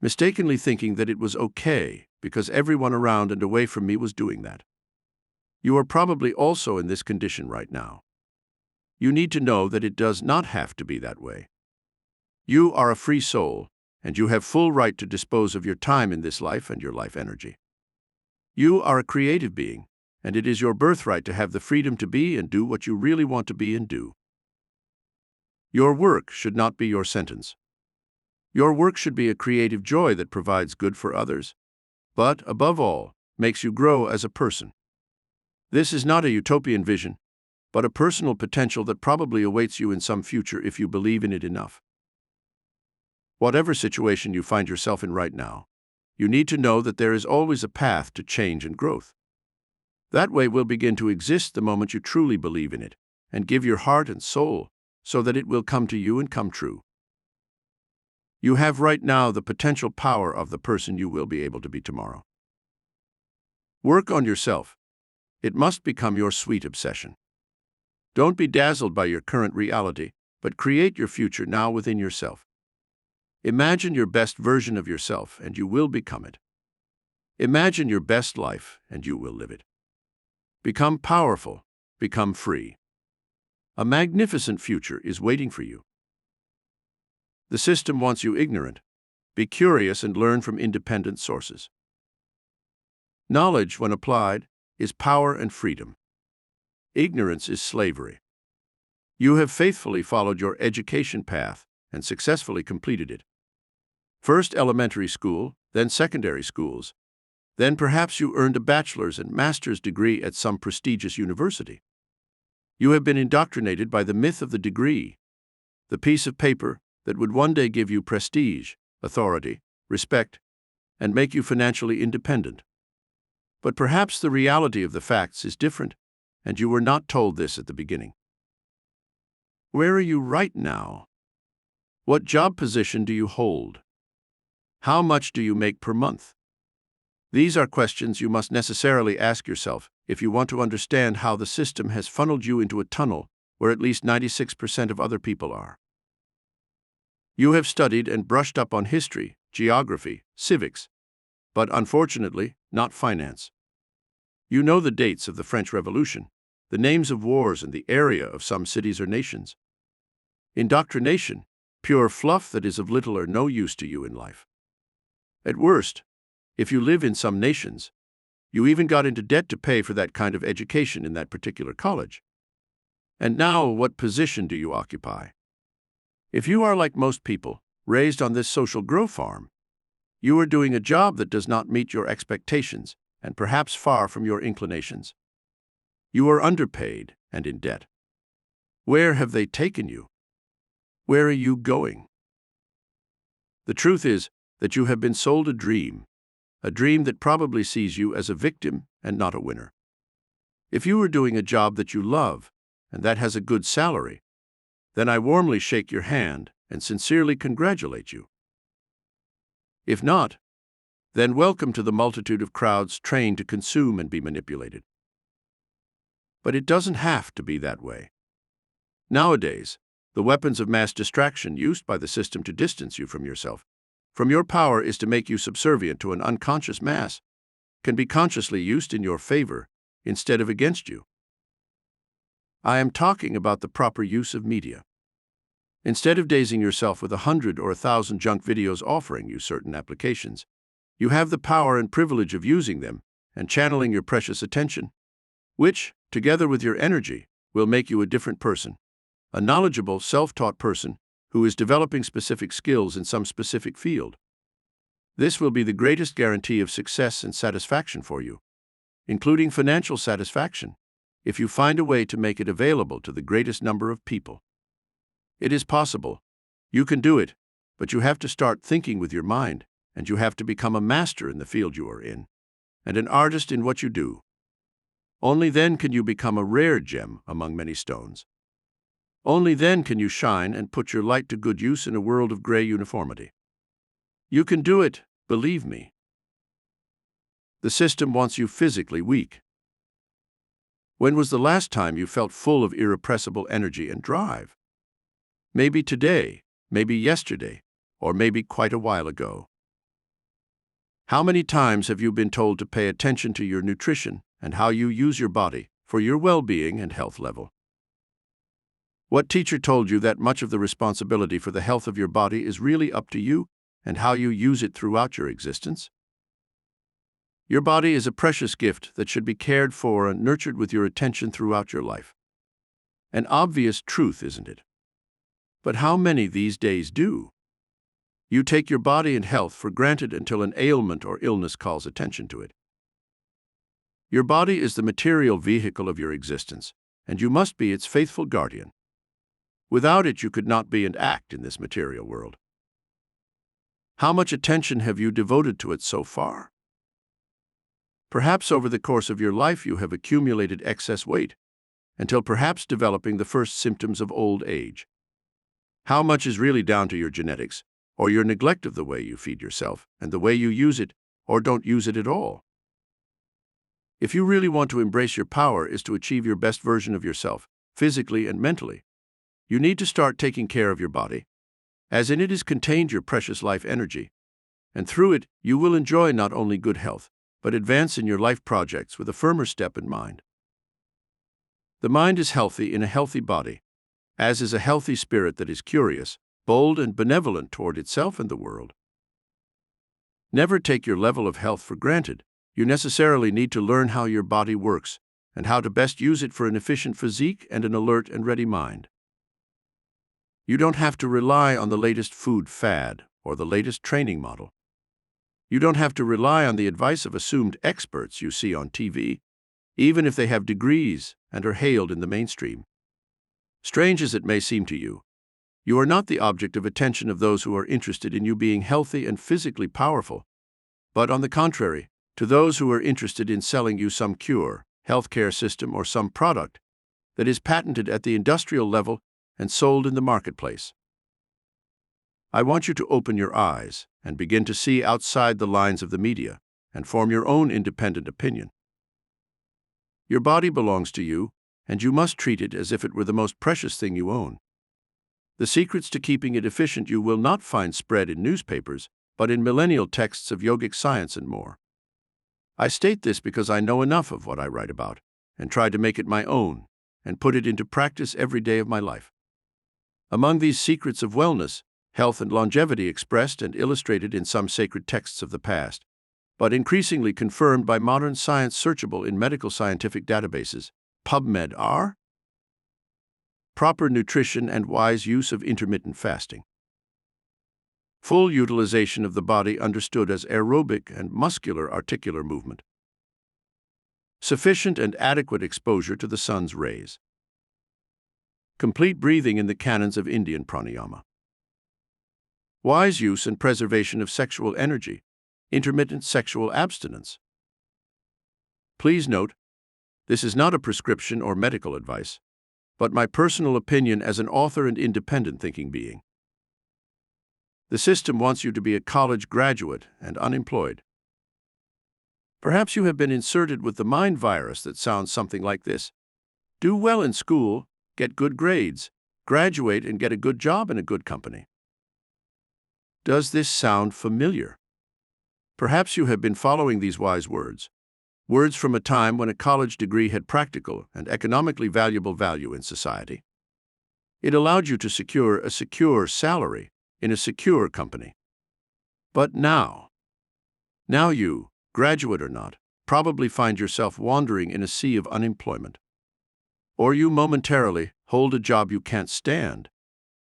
mistakenly thinking that it was okay because everyone around and away from me was doing that. You are probably also in this condition right now. You need to know that it does not have to be that way. You are a free soul, and you have full right to dispose of your time in this life and your life energy. You are a creative being, and it is your birthright to have the freedom to be and do what you really want to be and do. Your work should not be your sentence. Your work should be a creative joy that provides good for others, but, above all, makes you grow as a person. This is not a utopian vision, but a personal potential that probably awaits you in some future if you believe in it enough. Whatever situation you find yourself in right now, you need to know that there is always a path to change and growth. That way will begin to exist the moment you truly believe in it and give your heart and soul so that it will come to you and come true. You have right now the potential power of the person you will be able to be tomorrow. Work on yourself. It must become your sweet obsession. Don't be dazzled by your current reality, but create your future now within yourself. Imagine your best version of yourself, and you will become it. Imagine your best life, and you will live it. Become powerful. Become free. A magnificent future is waiting for you. The system wants you ignorant. Be curious and learn from independent sources. Knowledge, when applied, is power and freedom. Ignorance is slavery. You have faithfully followed your education path and successfully completed it. First elementary school, then secondary schools. Then perhaps you earned a bachelor's and master's degree at some prestigious university. You have been indoctrinated by the myth of the degree. the piece of paper that would one day give you prestige, authority, respect, and make you financially independent. But perhaps the reality of the facts is different, and you were not told this at the beginning. Where are you right now? What job position do you hold? How much do you make per month? These are questions you must necessarily ask yourself if you want to understand how the system has funneled you into a tunnel where at least 96% of other people are. You have studied and brushed up on history, geography, civics, but unfortunately, not finance. You know the dates of the French Revolution, the names of wars and the area of some cities or nations. Indoctrination, pure fluff that is of little or no use to you in life. At worst, if you live in some nations, you even got into debt to pay for that kind of education in that particular college. And now, what position do you occupy? If you are like most people, raised on this social grow farm, you are doing a job that does not meet your expectations and perhaps far from your inclinations. You are underpaid and in debt. Where have they taken you? Where are you going? The truth is that you have been sold a dream that probably sees you as a victim and not a winner. If you are doing a job that you love and that has a good salary, then I warmly shake your hand and sincerely congratulate you. If not, then welcome to the multitude of crowds trained to consume and be manipulated. But it doesn't have to be that way. Nowadays, the weapons of mass distraction used by the system to distance you from yourself, from your power is to make you subservient to an unconscious mass, can be consciously used in your favor instead of against you. I am talking about the proper use of media. Instead of dazing yourself with 100 or 1,000 junk videos offering you certain applications, you have the power and privilege of using them and channeling your precious attention, which, together with your energy, will make you a different person, a knowledgeable, self-taught person who is developing specific skills in some specific field. This will be the greatest guarantee of success and satisfaction for you, including financial satisfaction, if you find a way to make it available to the greatest number of people. It is possible. You can do it, but you have to start thinking with your mind, and you have to become a master in the field you are in, and an artist in what you do. Only then can you become a rare gem among many stones. Only then can you shine and put your light to good use in a world of gray uniformity. You can do it, believe me. The system wants you physically weak. When was the last time you felt full of irrepressible energy and drive? Maybe today, maybe yesterday, or maybe quite a while ago. How many times have you been told to pay attention to your nutrition and how you use your body for your well-being and health level? What teacher told you that much of the responsibility for the health of your body is really up to you and how you use it throughout your existence? Your body is a precious gift that should be cared for and nurtured with your attention throughout your life. An obvious truth, isn't it? But how many these days do? You take your body and health for granted until an ailment or illness calls attention to it. Your body is the material vehicle of your existence, and you must be its faithful guardian. Without it, you could not be and act in this material world. How much attention have you devoted to it so far? Perhaps over the course of your life you have accumulated excess weight, until perhaps developing the first symptoms of old age. How much is really down to your genetics, or your neglect of the way you feed yourself, and the way you use it, or don't use it at all? If you really want to embrace your power is to achieve your best version of yourself, physically and mentally, you need to start taking care of your body, as in it is contained your precious life energy, and through it you will enjoy not only good health, but advance in your life projects with a firmer step in mind. The mind is healthy in a healthy body, as is a healthy spirit that is curious, bold, and benevolent toward itself and the world. Never take your level of health for granted. You necessarily need to learn how your body works and how to best use it for an efficient physique and an alert and ready mind. You don't have to rely on the latest food fad or the latest training model. You don't have to rely on the advice of assumed experts you see on TV, even if they have degrees and are hailed in the mainstream. Strange as it may seem to you, You are not the object of attention of those who are interested in you being healthy and physically powerful, but on the contrary, to those who are interested in selling you some cure, healthcare system, or some product that is patented at the industrial level and sold in the marketplace. I want you to open your eyes and begin to see outside the lines of the media and form your own independent opinion. Your body belongs to you, and you must treat it as if it were the most precious thing you own. The secrets to keeping it efficient you will not find spread in newspapers, but in millennial texts of yogic science and more. I state this because I know enough of what I write about, and try to make it my own, and put it into practice every day of my life. Among these secrets of wellness, health, and longevity expressed and illustrated in some sacred texts of the past, but increasingly confirmed by modern science searchable in medical scientific databases, PubMed, are proper nutrition and wise use of intermittent fasting, full utilization of the body understood as aerobic and muscular articular movement, sufficient and adequate exposure to the sun's rays, complete breathing in the canons of Indian pranayama, wise use and preservation of sexual energy, intermittent sexual abstinence. Please note, this is not a prescription or medical advice, but my personal opinion as an author and independent thinking being. The system wants you to be a college graduate and unemployed. Perhaps you have been inserted with the mind virus that sounds something like this: do well in school, get good grades, graduate, and get a good job in a good company. Does this sound familiar? Perhaps you have been following these wise words, words from a time when a college degree had practical and economically valuable value in society. It allowed you to secure a secure salary in a secure company. But now you, graduate or not, probably find yourself wandering in a sea of unemployment. Or you momentarily hold a job you can't stand,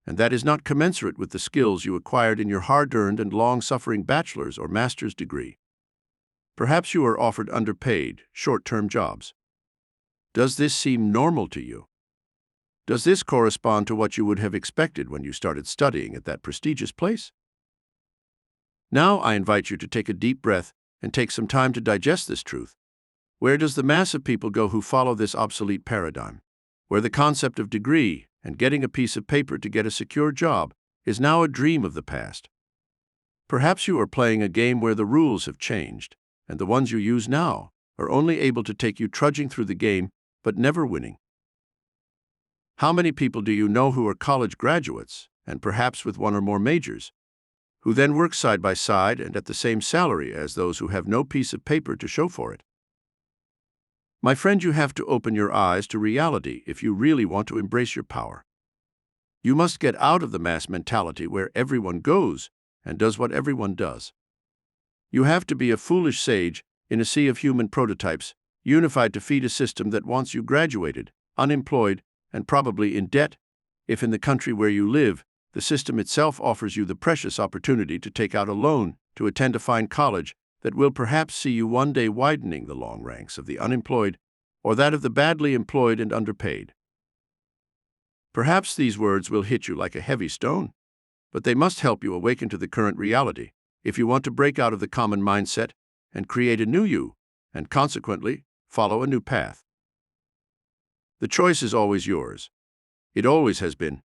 and that is not commensurate with the skills you acquired in your hard-earned and long-suffering bachelor's or master's degree. Perhaps you are offered underpaid, short-term jobs. Does this seem normal to you? Does this correspond to what you would have expected when you started studying at that prestigious place? Now I invite you to take a deep breath and take some time to digest this truth. Where does the mass of people go who follow this obsolete paradigm, where the concept of degree and getting a piece of paper to get a secure job is now a dream of the past? Perhaps you are playing a game where the rules have changed, and the ones you use now are only able to take you trudging through the game, but never winning. How many people do you know who are college graduates, and perhaps with one or more majors, who then work side by side and at the same salary as those who have no piece of paper to show for it? My friend, you have to open your eyes to reality if you really want to embrace your power. You must get out of the mass mentality where everyone goes and does what everyone does. You have to be a foolish sage in a sea of human prototypes, unified to feed a system that wants you graduated, unemployed, and probably in debt, if in the country where you live, the system itself offers you the precious opportunity to take out a loan to attend a fine college that will perhaps see you one day widening the long ranks of the unemployed or that of the badly employed and underpaid. Perhaps these words will hit you like a heavy stone, but they must help you awaken to the current reality if you want to break out of the common mindset and create a new you, and consequently, follow a new path. The choice is always yours. It always has been,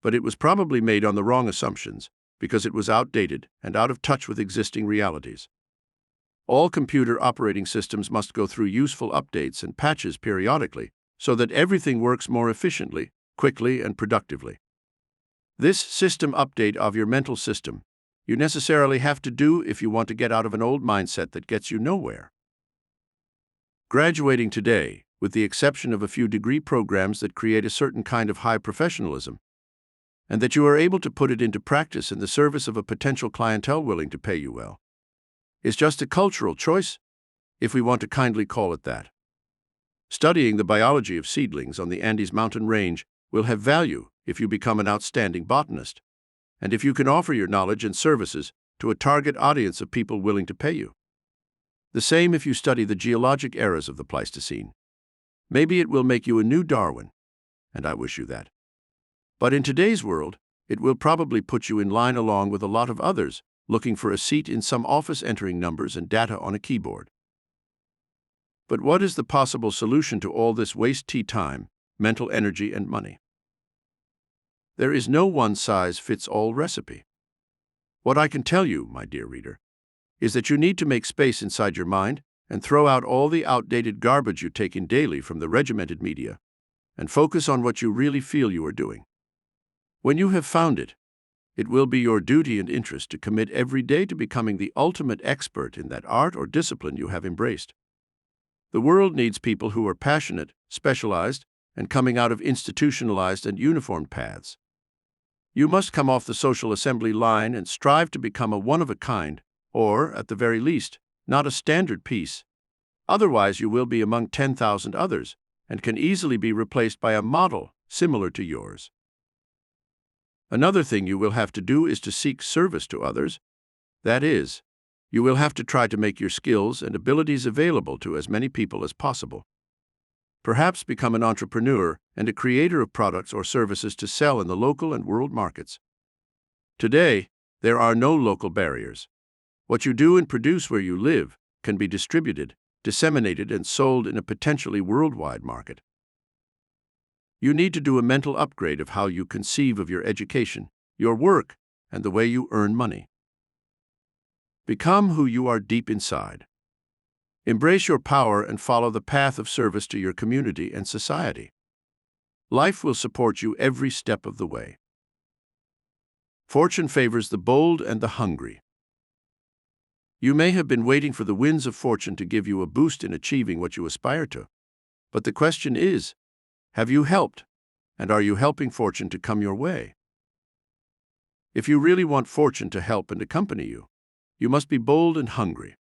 but it was probably made on the wrong assumptions because it was outdated and out of touch with existing realities. All computer operating systems must go through useful updates and patches periodically so that everything works more efficiently, quickly, and productively. This system update of your mental system you necessarily have to do if you want to get out of an old mindset that gets you nowhere. Graduating today, with the exception of a few degree programs that create a certain kind of high professionalism, and that you are able to put it into practice in the service of a potential clientele willing to pay you well, is just a cultural choice, if we want to kindly call it that. Studying the biology of seedlings on the Andes mountain range will have value if you become an outstanding botanist, and if you can offer your knowledge and services to a target audience of people willing to pay you. The same if you study the geologic eras of the Pleistocene. Maybe it will make you a new Darwin, and I wish you that. But in today's world, It will probably put you in line along with a lot of others, looking for a seat in some office, entering numbers and data on a keyboard. But what is the possible solution to all this waste time, mental energy, and money? There is no one-size-fits-all recipe. What I can tell you, my dear reader, is that you need to make space inside your mind and throw out all the outdated garbage you take in daily from the regimented media, and focus on what you really feel you are doing. When you have found it, it will be your duty and interest to commit every day to becoming the ultimate expert in that art or discipline you have embraced. The world needs people who are passionate, specialized, and coming out of institutionalized and uniformed paths. You must come off the social assembly line and strive to become a one-of-a-kind, or, at the very least, not a standard piece. Otherwise, you will be among 10,000 others and can easily be replaced by a model similar to yours. Another thing you will have to do is to seek service to others. That is, you will have to try to make your skills and abilities available to as many people as possible. Perhaps become an entrepreneur and a creator of products or services to sell in the local and world markets. Today, there are no local barriers. What you do and produce where you live can be distributed, disseminated, and sold in a potentially worldwide market. You need to do a mental upgrade of how you conceive of your education, your work, and the way you earn money. Become who you are deep inside. Embrace your power and follow the path of service to your community and society. Life will support you every step of the way. Fortune favors the bold and the hungry. You may have been waiting for the winds of fortune to give you a boost in achieving what you aspire to. But the question is, have you helped, and are you helping fortune to come your way? If you really want fortune to help and accompany you, you must be bold and hungry.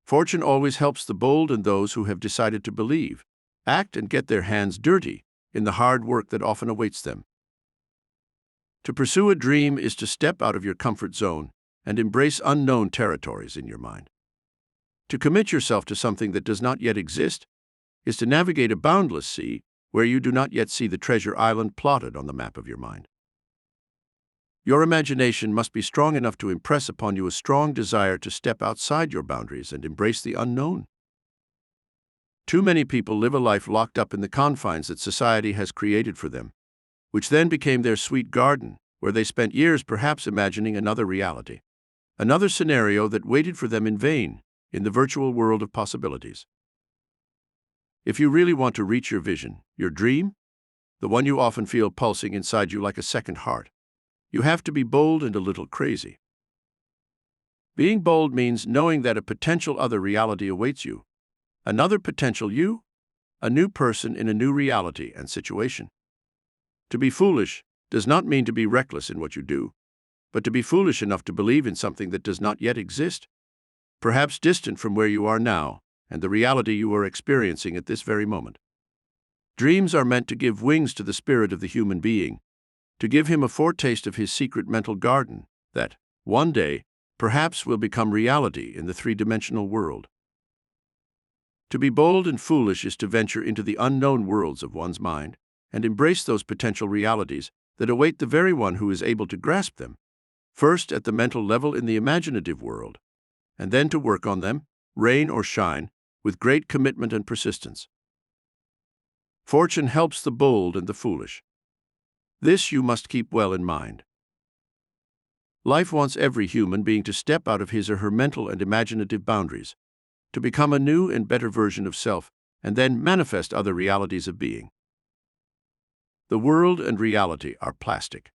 Fortune always helps the bold and those who have decided to believe, act, and get their hands dirty in the hard work that often awaits them. To pursue a dream is to step out of your comfort zone and embrace unknown territories in your mind. To commit yourself to something that does not yet exist is to navigate a boundless sea where you do not yet see the treasure island plotted on the map of your mind. Your imagination must be strong enough to impress upon you a strong desire to step outside your boundaries and embrace the unknown. Too many people live a life locked up in the confines that society has created for them, which then became their sweet garden, where they spent years perhaps imagining another reality, another scenario that waited for them in vain in the virtual world of possibilities. If you really want to reach your vision, your dream, the one you often feel pulsing inside you like a second heart, you have to be bold and a little crazy. Being bold means knowing that a potential other reality awaits you, another potential you, a new person in a new reality and situation. To be foolish does not mean to be reckless in what you do, but to be foolish enough to believe in something that does not yet exist, perhaps distant from where you are now and the reality you are experiencing at this very moment. Dreams are meant to give wings to the spirit of the human being, to give him a foretaste of his secret mental garden that, one day, perhaps will become reality in the three-dimensional world. To be bold and foolish is to venture into the unknown worlds of one's mind and embrace those potential realities that await the very one who is able to grasp them, first at the mental level in the imaginative world, and then to work on them, rain or shine, with great commitment and persistence. Fortune helps the bold and the foolish. This you must keep well in mind. Life wants every human being to step out of his or her mental and imaginative boundaries, to become a new and better version of self, and then manifest other realities of being. The world and reality are plastic.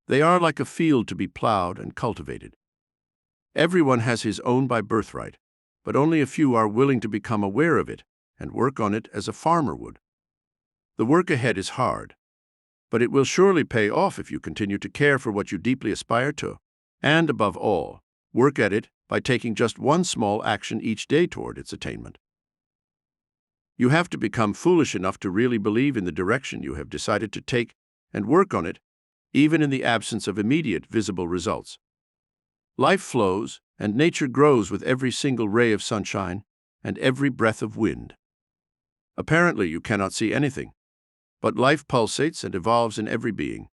They are like a field to be plowed and cultivated. Everyone has his own by birthright, but only a few are willing to become aware of it and work on it as a farmer would. The work ahead is hard, but it will surely pay off if you continue to care for what you deeply aspire to, and, above all, work at it by taking just one small action each day toward its attainment. You have to become foolish enough to really believe in the direction you have decided to take and work on it, even in the absence of immediate visible results. Life flows, and nature grows with every single ray of sunshine and every breath of wind. Apparently, you cannot see anything, but life pulsates and evolves in every being.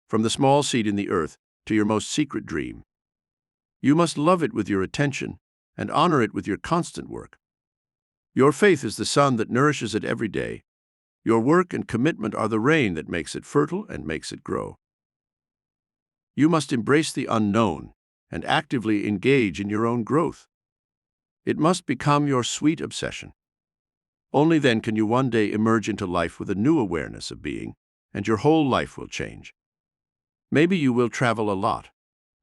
from the small seed in the earth to your most secret dream. You must love it with your attention and honor it with your constant work. Your faith is the sun that nourishes it every day. Your work and commitment are the rain that makes it fertile and makes it grow. You must embrace the unknown and actively engage in your own growth. It must become your sweet obsession. Only then can you one day emerge into life with a new awareness of being, and your whole life will change. Maybe you will travel a lot.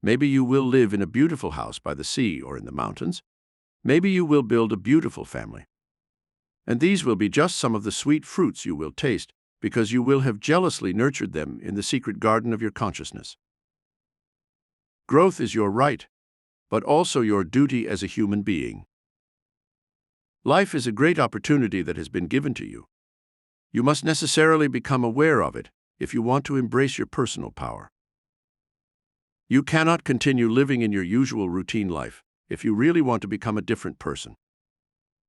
Maybe you will live in a beautiful house by the sea or in the mountains. Maybe you will build a beautiful family. And these will be just some of the sweet fruits you will taste because you will have jealously nurtured them in the secret garden of your consciousness. Growth is your right, but also your duty as a human being. Life is a great opportunity that has been given to you. You must necessarily become aware of it if you want to embrace your personal power. You cannot continue living in your usual routine life if you really want to become a different person.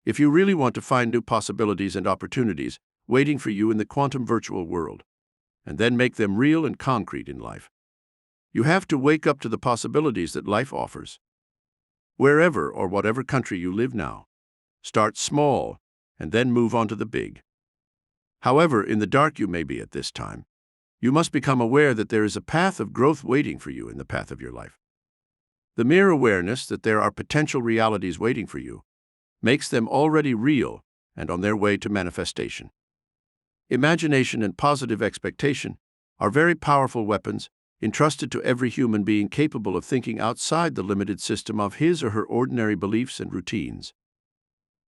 If you really want to find new possibilities and opportunities waiting for you in the quantum virtual world, and then make them real and concrete in life, you have to wake up to the possibilities that life offers. Wherever or whatever country you live now, start small and then move on to the big. However in the dark you may be at this time, you must become aware that there is a path of growth waiting for you in the path of your life. The mere awareness that there are potential realities waiting for you makes them already real and on their way to manifestation. Imagination and positive expectation are very powerful weapons entrusted to every human being capable of thinking outside the limited system of his or her ordinary beliefs and routines.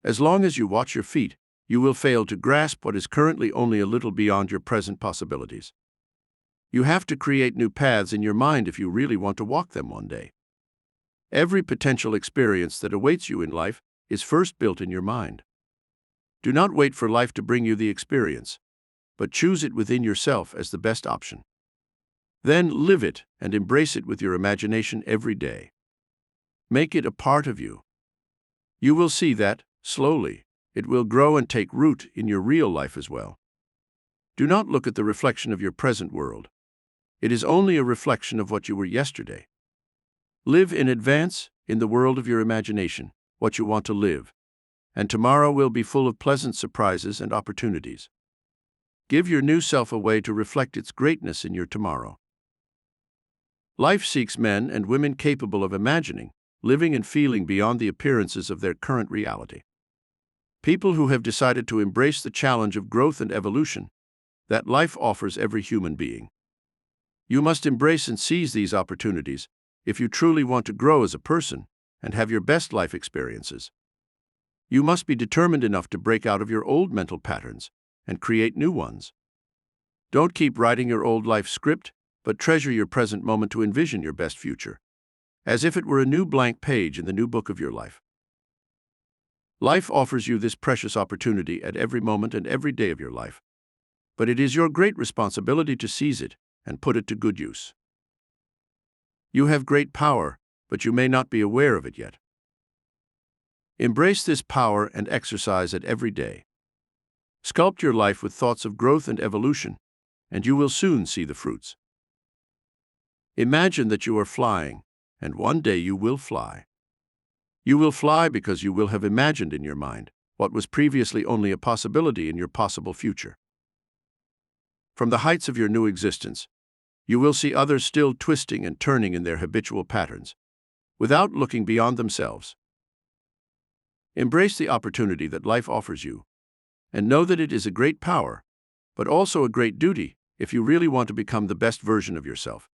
As long as you watch your feet, you will fail to grasp what is currently only a little beyond your present possibilities. You have to create new paths in your mind if you really want to walk them one day. Every potential experience that awaits you in life is first built in your mind. Do not wait for life to bring you the experience, but choose it within yourself as the best option. Then live it and embrace it with your imagination every day. Make it a part of you. You will see that, slowly, it will grow and take root in your real life as well. Do not look at the reflection of your present world. It is only a reflection of what you were yesterday. Live in advance, in the world of your imagination, what you want to live, and tomorrow will be full of pleasant surprises and opportunities. Give your new self a way to reflect its greatness in your tomorrow. Life seeks men and women capable of imagining, living and feeling beyond the appearances of their current reality. People who have decided to embrace the challenge of growth and evolution that life offers every human being. You must embrace and seize these opportunities if you truly want to grow as a person and have your best life experiences. You must be determined enough to break out of your old mental patterns and create new ones. Don't keep writing your old life script, but treasure your present moment to envision your best future, as if it were a new blank page in the new book of your life. Life offers you this precious opportunity at every moment and every day of your life, but it is your great responsibility to seize it and put it to good use. You have great power, but you may not be aware of it yet. Embrace this power and exercise it every day. Sculpt your life with thoughts of growth and evolution, and you will soon see the fruits. Imagine that you are flying, and one day you will fly. You will fly because you will have imagined in your mind what was previously only a possibility in your possible future. From the heights of your new existence, you will see others still twisting and turning in their habitual patterns, without looking beyond themselves. Embrace the opportunity that life offers you, and know that it is a great power, but also a great duty if you really want to become the best version of yourself.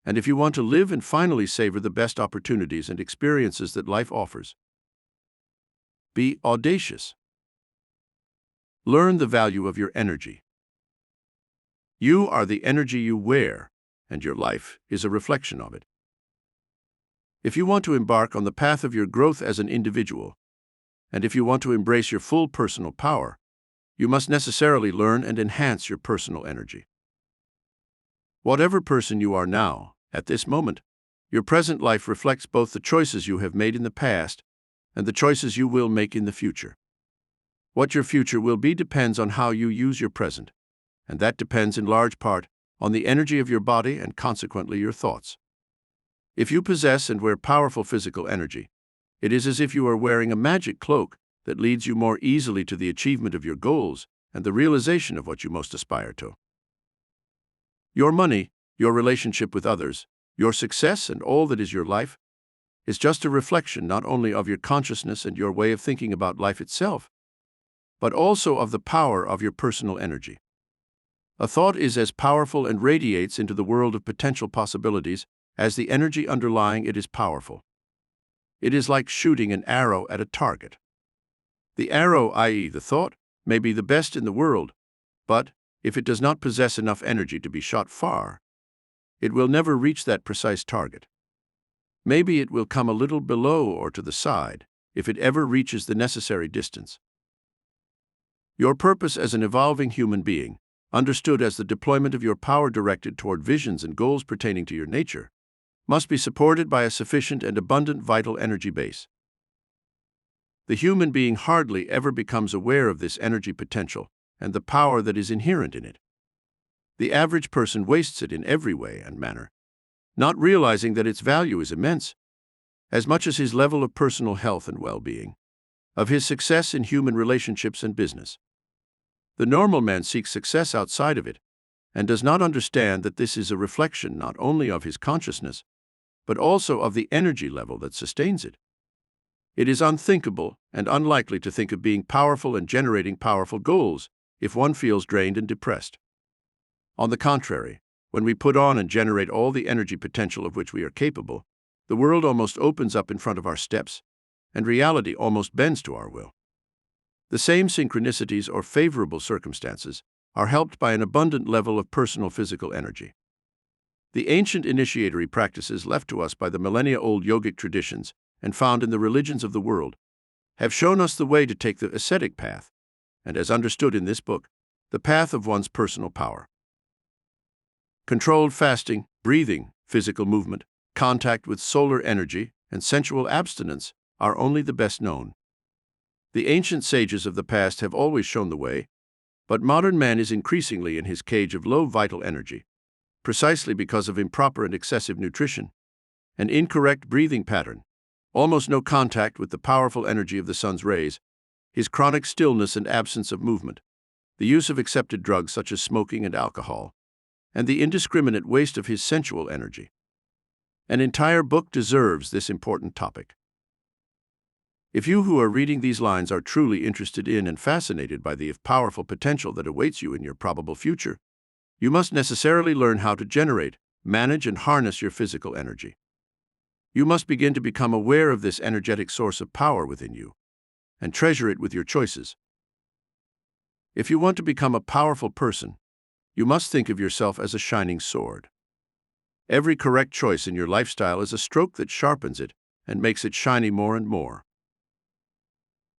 And if you want to live and finally savor the best opportunities and experiences that life offers. Be audacious. Learn the value of your energy. You are the energy you wear, and your life is a reflection of it. If you want to embark on the path of your growth as an individual, and if you want to embrace your full personal power, you must necessarily learn and enhance your personal energy. Whatever person you are now, at this moment, your present life reflects both the choices you have made in the past and the choices you will make in the future. What your future will be depends on how you use your present, and that depends in large part on the energy of your body and consequently your thoughts. If you possess and wear powerful physical energy, it is as if you are wearing a magic cloak that leads you more easily to the achievement of your goals and the realization of what you most aspire to. Your money, your relationship with others, your success and all that is your life is just a reflection not only of your consciousness and your way of thinking about life itself, but also of the power of your personal energy. A thought is as powerful and radiates into the world of potential possibilities as the energy underlying it is powerful. It is like shooting an arrow at a target. The arrow, i.e., the thought, may be the best in the world, but if it does not possess enough energy to be shot far, it will never reach that precise target. Maybe it will come a little below or to the side, if it ever reaches the necessary distance. Your purpose as an evolving human being, understood as the deployment of your power directed toward visions and goals pertaining to your nature, must be supported by a sufficient and abundant vital energy base. The human being hardly ever becomes aware of this energy potential and the power that is inherent in it. The average person wastes it in every way and manner, not realizing that its value is immense, as much as his level of personal health and well-being, of his success in human relationships and business. The normal man seeks success outside of it and does not understand that this is a reflection not only of his consciousness, but also of the energy level that sustains it. It is unthinkable and unlikely to think of being powerful and generating powerful goals if one feels drained and depressed. On the contrary, when we put on and generate all the energy potential of which we are capable, the world almost opens up in front of our steps, and reality almost bends to our will. The same synchronicities or favorable circumstances are helped by an abundant level of personal physical energy. The ancient initiatory practices left to us by the millennia-old yogic traditions and found in the religions of the world have shown us the way to take the ascetic path, and as understood in this book, the path of one's personal power. Controlled fasting, breathing, physical movement, contact with solar energy, and sensual abstinence are only the best known. The ancient sages of the past have always shown the way, but modern man is increasingly in his cage of low vital energy, precisely because of improper and excessive nutrition, an incorrect breathing pattern, almost no contact with the powerful energy of the sun's rays, his chronic stillness and absence of movement, the use of accepted drugs such as smoking and alcohol, and the indiscriminate waste of his sensual energy. An entire book deserves this important topic. If you who are reading these lines are truly interested in and fascinated by the powerful potential that awaits you in your probable future, you must necessarily learn how to generate, manage, and harness your physical energy. You must begin to become aware of this energetic source of power within you, and treasure it with your choices. If you want to become a powerful person, you must think of yourself as a shining sword. Every correct choice in your lifestyle is a stroke that sharpens it and makes it shiny more and more.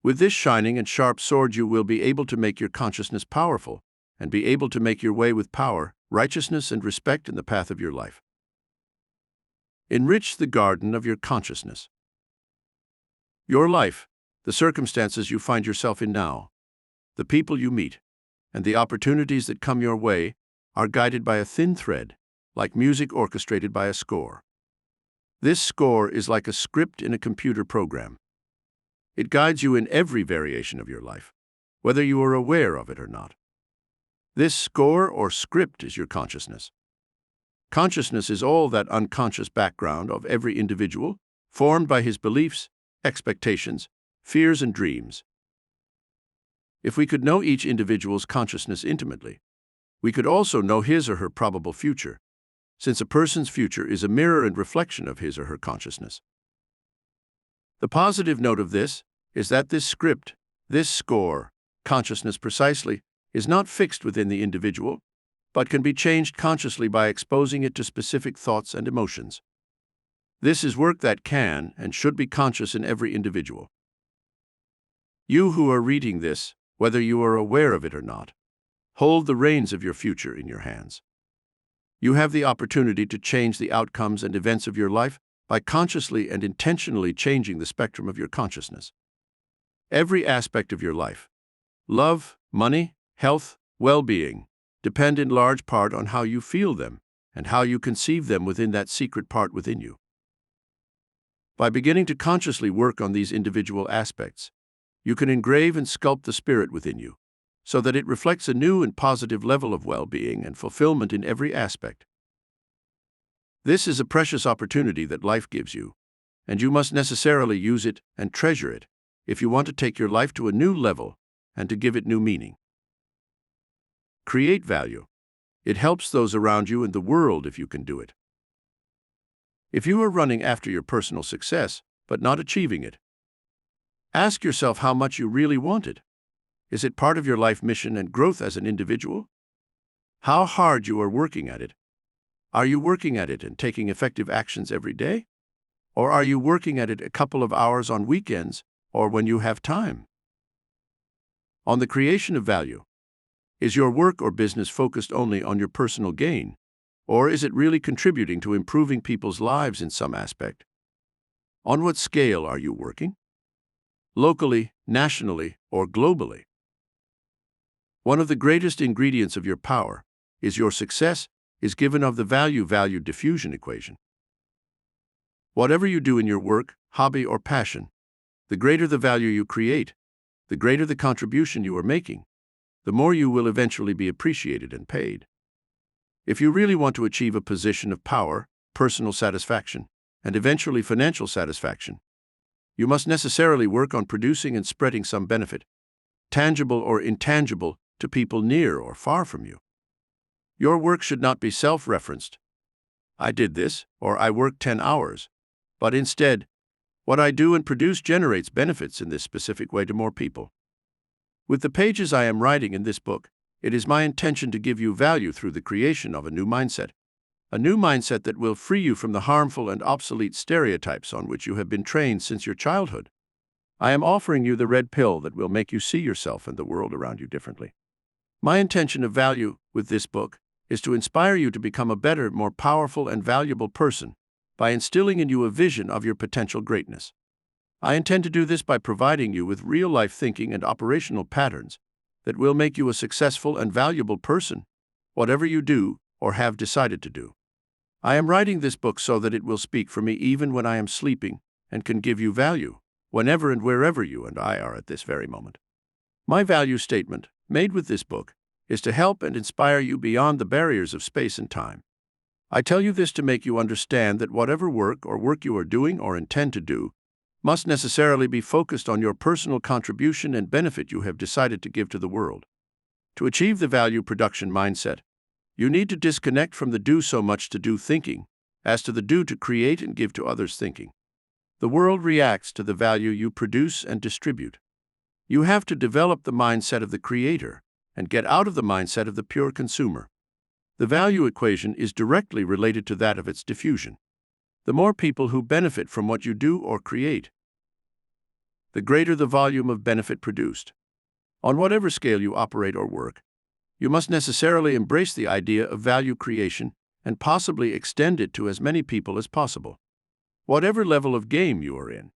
With this shining and sharp sword, you will be able to make your consciousness powerful and be able to make your way with power, righteousness, and respect in the path of your life. Enrich the garden of your consciousness. Your life, the circumstances you find yourself in now, the people you meet, and the opportunities that come your way are guided by a thin thread, like music orchestrated by a score. This score is like a script in a computer program. It guides you in every variation of your life, whether you are aware of it or not. This score or script is your consciousness. Consciousness is all that unconscious background of every individual, formed by his beliefs, expectations, fears, and dreams. If we could know each individual's consciousness intimately, we could also know his or her probable future, since a person's future is a mirror and reflection of his or her consciousness. The positive note of this is that this script, this score, consciousness precisely, is not fixed within the individual, but can be changed consciously by exposing it to specific thoughts and emotions. This is work that can and should be conscious in every individual. You who are reading this, whether you are aware of it or not, hold the reins of your future in your hands. You have the opportunity to change the outcomes and events of your life by consciously and intentionally changing the spectrum of your consciousness. Every aspect of your life, love, money, health, well-being, depend in large part on how you feel them and how you conceive them within that secret part within you. By beginning to consciously work on these individual aspects, you can engrave and sculpt the spirit within you, so that it reflects a new and positive level of well-being and fulfillment in every aspect. This is a precious opportunity that life gives you, and you must necessarily use it and treasure it if you want to take your life to a new level and to give it new meaning. Create value. It helps those around you and the world if you can do it. If you are running after your personal success, but not achieving it, ask yourself how much you really want it. Is it part of your life mission and growth as an individual? How hard you are working at it? Are you working at it and taking effective actions every day? Or are you working at it a couple of hours on weekends or when you have time? On the creation of value, is your work or business focused only on your personal gain, or is it really contributing to improving people's lives in some aspect? On what scale are you working? Locally, nationally, or globally? One of the greatest ingredients of your power is your success is given of the value-value diffusion equation. Whatever you do in your work, hobby, or passion, the greater the value you create, the greater the contribution you are making, the more you will eventually be appreciated and paid. If you really want to achieve a position of power, personal satisfaction, and eventually financial satisfaction, you must necessarily work on producing and spreading some benefit, tangible or intangible, to people near or far from you. Your work should not be self-referenced. I did this, or I worked 10 hours, but instead, what I do and produce generates benefits in this specific way to more people. With the pages I am writing in this book, it is my intention to give you value through the creation of a new mindset that will free you from the harmful and obsolete stereotypes on which you have been trained since your childhood. I am offering you the red pill that will make you see yourself and the world around you differently. My intention of value with this book is to inspire you to become a better, more powerful, and valuable person by instilling in you a vision of your potential greatness. I intend to do this by providing you with real-life thinking and operational patterns that will make you a successful and valuable person, whatever you do or have decided to do. I am writing this book so that it will speak for me even when I am sleeping and can give you value whenever and wherever you and I are at this very moment. My value statement, made with this book, is to help and inspire you beyond the barriers of space and time. I tell you this to make you understand that whatever work you are doing or intend to do must necessarily be focused on your personal contribution and benefit you have decided to give to the world. To achieve the value production mindset, you need to disconnect from the do so much to do thinking as to the do to create and give to others thinking. The world reacts to the value you produce and distribute. You have to develop the mindset of the creator and get out of the mindset of the pure consumer. The value equation is directly related to that of its diffusion. The more people who benefit from what you do or create, the greater the volume of benefit produced. On whatever scale you operate or work, you must necessarily embrace the idea of value creation and possibly extend it to as many people as possible. Whatever level of game you are in,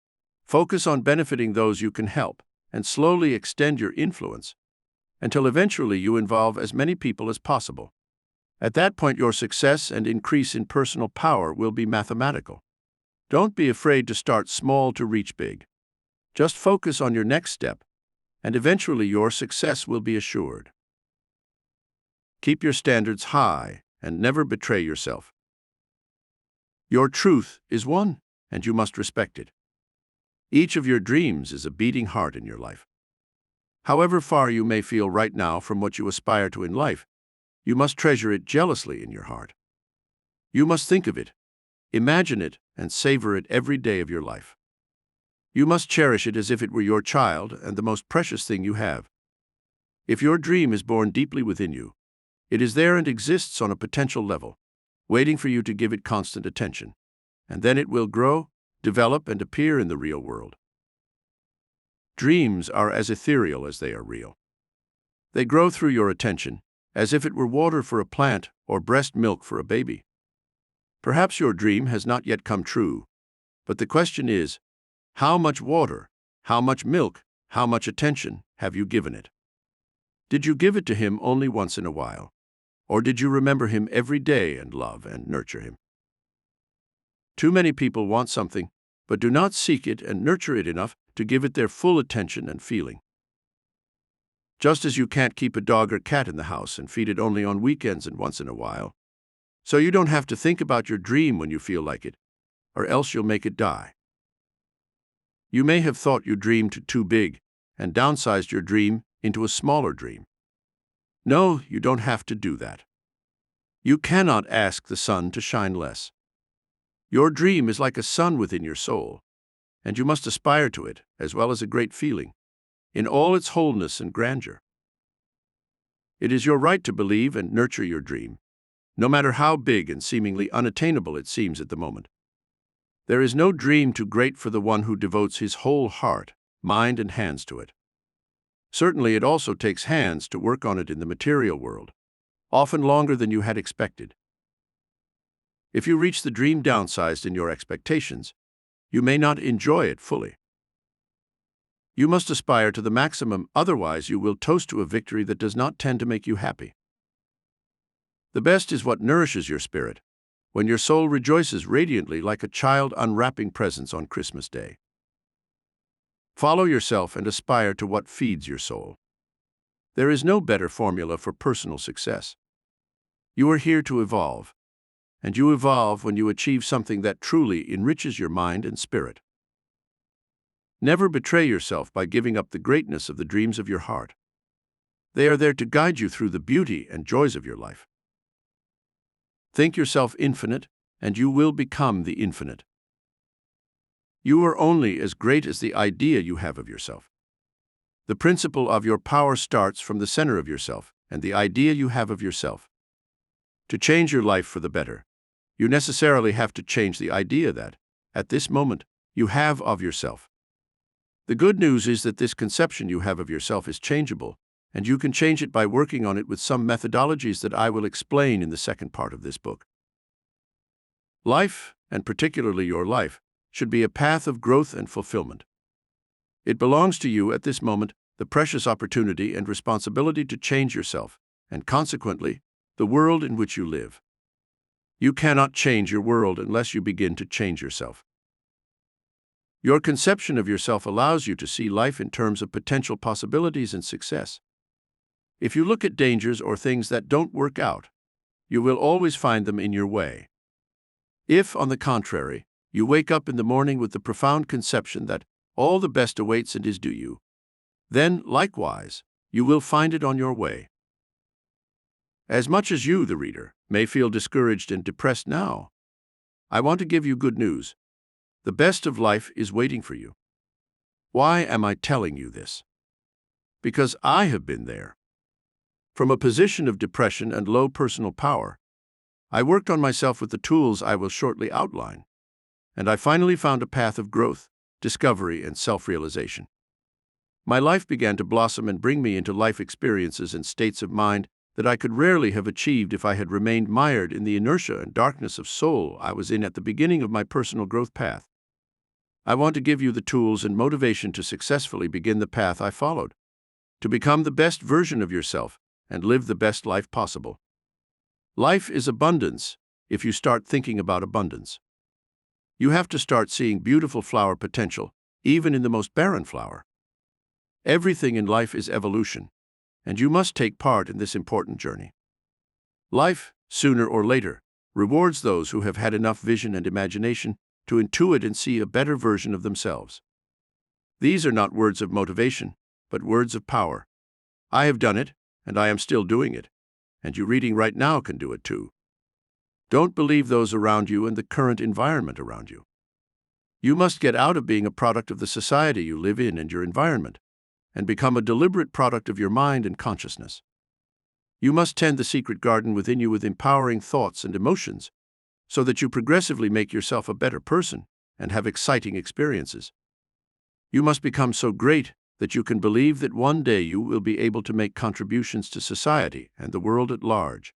focus on benefiting those you can help and slowly extend your influence until eventually you involve as many people as possible. At that point, your success and increase in personal power will be mathematical. Don't be afraid to start small to reach big. Just focus on your next step, and eventually your success will be assured. Keep your standards high and never betray yourself. Your truth is one, and you must respect it. Each of your dreams is a beating heart in your life. However far you may feel right now from what you aspire to in life, you must treasure it jealously in your heart. You must think of it, imagine it, and savor it every day of your life. You must cherish it as if it were your child and the most precious thing you have. If your dream is born deeply within you, it is there and exists on a potential level, waiting for you to give it constant attention, and then it will grow, develop, and appear in the real world. Dreams are as ethereal as they are real. They grow through your attention, as if it were water for a plant or breast milk for a baby. Perhaps your dream has not yet come true, but the question is, how much water, how much milk, how much attention have you given it? Did you give it to him only once in a while? Or did you remember him every day and love and nurture him? Too many people want something, but do not seek it and nurture it enough to give it their full attention and feeling. Just as you can't keep a dog or cat in the house and feed it only on weekends and once in a while, so you don't have to think about your dream when you feel like it, or else you'll make it die. You may have thought you dreamed too big and downsized your dream into a smaller dream. No, you don't have to do that. You cannot ask the sun to shine less. Your dream is like a sun within your soul, and you must aspire to it, as well as a great feeling, in all its wholeness and grandeur. It is your right to believe and nurture your dream, no matter how big and seemingly unattainable it seems at the moment. There is no dream too great for the one who devotes his whole heart, mind, and hands to it. Certainly, it also takes hands to work on it in the material world, often longer than you had expected. If you reach the dream downsized in your expectations, you may not enjoy it fully. You must aspire to the maximum, otherwise you will toast to a victory that does not tend to make you happy. The best is what nourishes your spirit, when your soul rejoices radiantly like a child unwrapping presents on Christmas Day. Follow yourself and aspire to what feeds your soul. There is no better formula for personal success. You are here to evolve, and you evolve when you achieve something that truly enriches your mind and spirit. Never betray yourself by giving up the greatness of the dreams of your heart. They are there to guide you through the beauty and joys of your life. Think yourself infinite, and you will become the infinite. You are only as great as the idea you have of yourself. The principle of your power starts from the center of yourself and the idea you have of yourself. To change your life for the better, you necessarily have to change the idea that, at this moment, you have of yourself. The good news is that this conception you have of yourself is changeable, and you can change it by working on it with some methodologies that I will explain in the second part of this book. Life, and particularly your life, should be a path of growth and fulfillment. It belongs to you at this moment, the precious opportunity and responsibility to change yourself, and consequently, the world in which you live. You cannot change your world unless you begin to change yourself. Your conception of yourself allows you to see life in terms of potential possibilities and success. If you look at dangers or things that don't work out, you will always find them in your way. If, on the contrary, you wake up in the morning with the profound conception that all the best awaits and is due you, then, likewise, you will find it on your way. As much as you, the reader, may feel discouraged and depressed now, I want to give you good news. The best of life is waiting for you. Why am I telling you this? Because I have been there. From a position of depression and low personal power, I worked on myself with the tools I will shortly outline, and I finally found a path of growth, discovery, and self-realization. My life began to blossom and bring me into life experiences and states of mind that I could rarely have achieved if I had remained mired in the inertia and darkness of soul I was in at the beginning of my personal growth path. I want to give you the tools and motivation to successfully begin the path I followed, to become the best version of yourself and live the best life possible. Life is abundance if you start thinking about abundance. You have to start seeing beautiful flower potential, even in the most barren flower. Everything in life is evolution, and you must take part in this important journey. Life, sooner or later, rewards those who have had enough vision and imagination to intuit and see a better version of themselves. These are not words of motivation, but words of power. I have done it, and I am still doing it, and you reading right now can do it too. Don't believe those around you and the current environment around you. You must get out of being a product of the society you live in and your environment, and become a deliberate product of your mind and consciousness. You must tend the secret garden within you with empowering thoughts and emotions, so that you progressively make yourself a better person and have exciting experiences. You must become so great that you can believe that one day you will be able to make contributions to society and the world at large.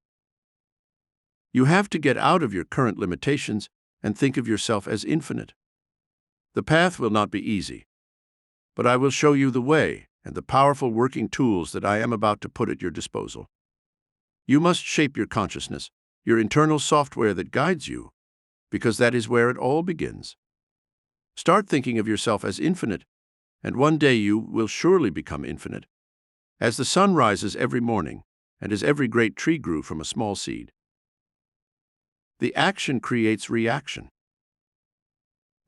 You have to get out of your current limitations and think of yourself as infinite. The path will not be easy, but I will show you the way and the powerful working tools that I am about to put at your disposal. You must shape your consciousness, your internal software that guides you, because that is where it all begins. Start thinking of yourself as infinite, and one day you will surely become infinite. As the sun rises every morning, and as every great tree grew from a small seed. The action creates reaction.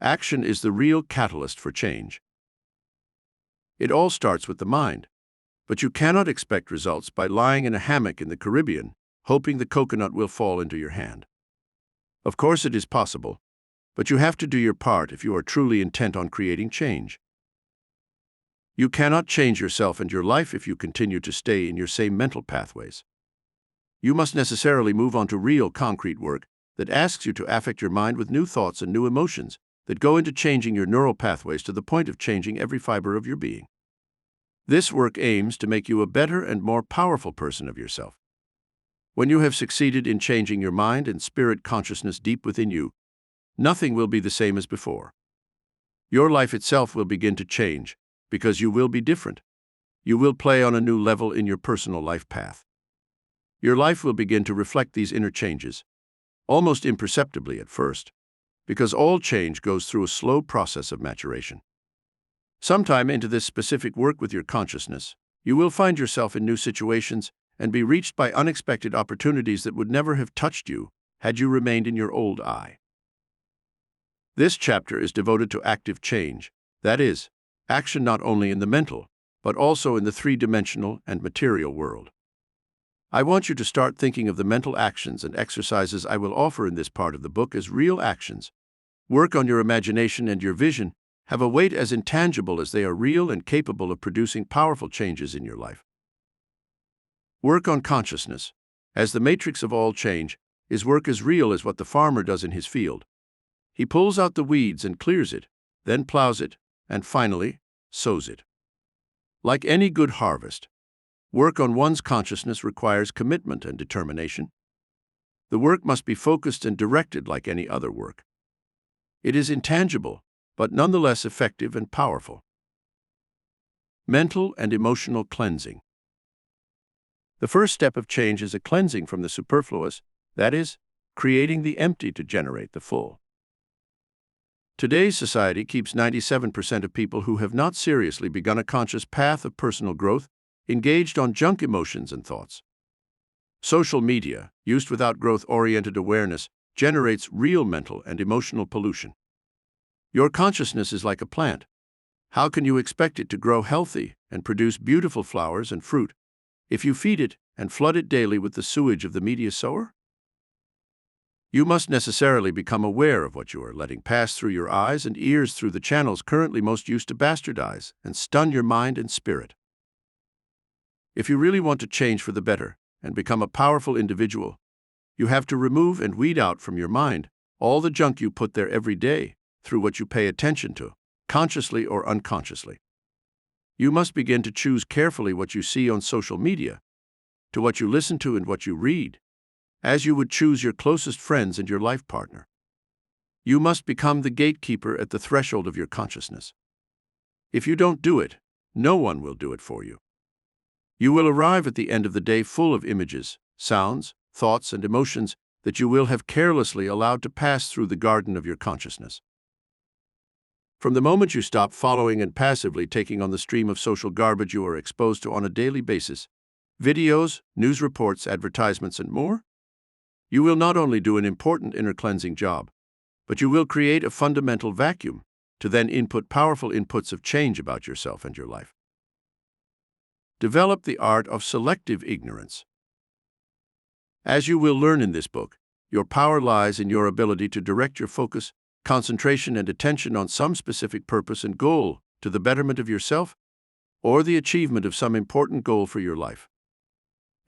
Action is the real catalyst for change. It all starts with the mind, but you cannot expect results by lying in a hammock in the Caribbean, hoping the coconut will fall into your hand. Of course it is possible, but you have to do your part if you are truly intent on creating change. You cannot change yourself and your life if you continue to stay in your same mental pathways. You must necessarily move on to real concrete work that asks you to affect your mind with new thoughts and new emotions that go into changing your neural pathways to the point of changing every fiber of your being. This work aims to make you a better and more powerful person of yourself. When you have succeeded in changing your mind and spirit consciousness deep within you, nothing will be the same as before. Your life itself will begin to change because you will be different. You will play on a new level in your personal life path. Your life will begin to reflect these inner changes, almost imperceptibly at first, because all change goes through a slow process of maturation. Sometime into this specific work with your consciousness, you will find yourself in new situations and be reached by unexpected opportunities that would never have touched you had you remained in your old I. This chapter is devoted to active change, that is, action not only in the mental, but also in the three-dimensional and material world. I want you to start thinking of the mental actions and exercises I will offer in this part of the book as real actions. Work on your imagination and your vision have a weight as intangible as they are real and capable of producing powerful changes in your life. Work on consciousness. As the matrix of all change, is work as real as what the farmer does in his field. He pulls out the weeds and clears it, then plows it, and finally, sows it. Like any good harvest, work on one's consciousness requires commitment and determination. The work must be focused and directed like any other work. It is intangible, but nonetheless effective and powerful. Mental and emotional cleansing. The first step of change is a cleansing from the superfluous, that is, creating the empty to generate the full. Today's society keeps 97% of people who have not seriously begun a conscious path of personal growth engaged on junk emotions and thoughts. Social media, used without growth-oriented awareness, generates real mental and emotional pollution. Your consciousness is like a plant. How can you expect it to grow healthy and produce beautiful flowers and fruit if you feed it and flood it daily with the sewage of the media sower? You must necessarily become aware of what you are letting pass through your eyes and ears through the channels currently most used to bastardize and stun your mind and spirit. If you really want to change for the better and become a powerful individual, you have to remove and weed out from your mind all the junk you put there every day through what you pay attention to, consciously or unconsciously. You must begin to choose carefully what you see on social media, to what you listen to and what you read, as you would choose your closest friends and your life partner. You must become the gatekeeper at the threshold of your consciousness. If you don't do it, no one will do it for you. You will arrive at the end of the day full of images, sounds, thoughts, and emotions that you will have carelessly allowed to pass through the garden of your consciousness. From the moment you stop following and passively taking on the stream of social garbage you are exposed to on a daily basis, videos, news reports, advertisements, and more, you will not only do an important inner cleansing job, but you will create a fundamental vacuum to then input powerful inputs of change about yourself and your life. Develop the art of selective ignorance. As you will learn in this book, your power lies in your ability to direct your focus, concentration, and attention on some specific purpose and goal to the betterment of yourself or the achievement of some important goal for your life.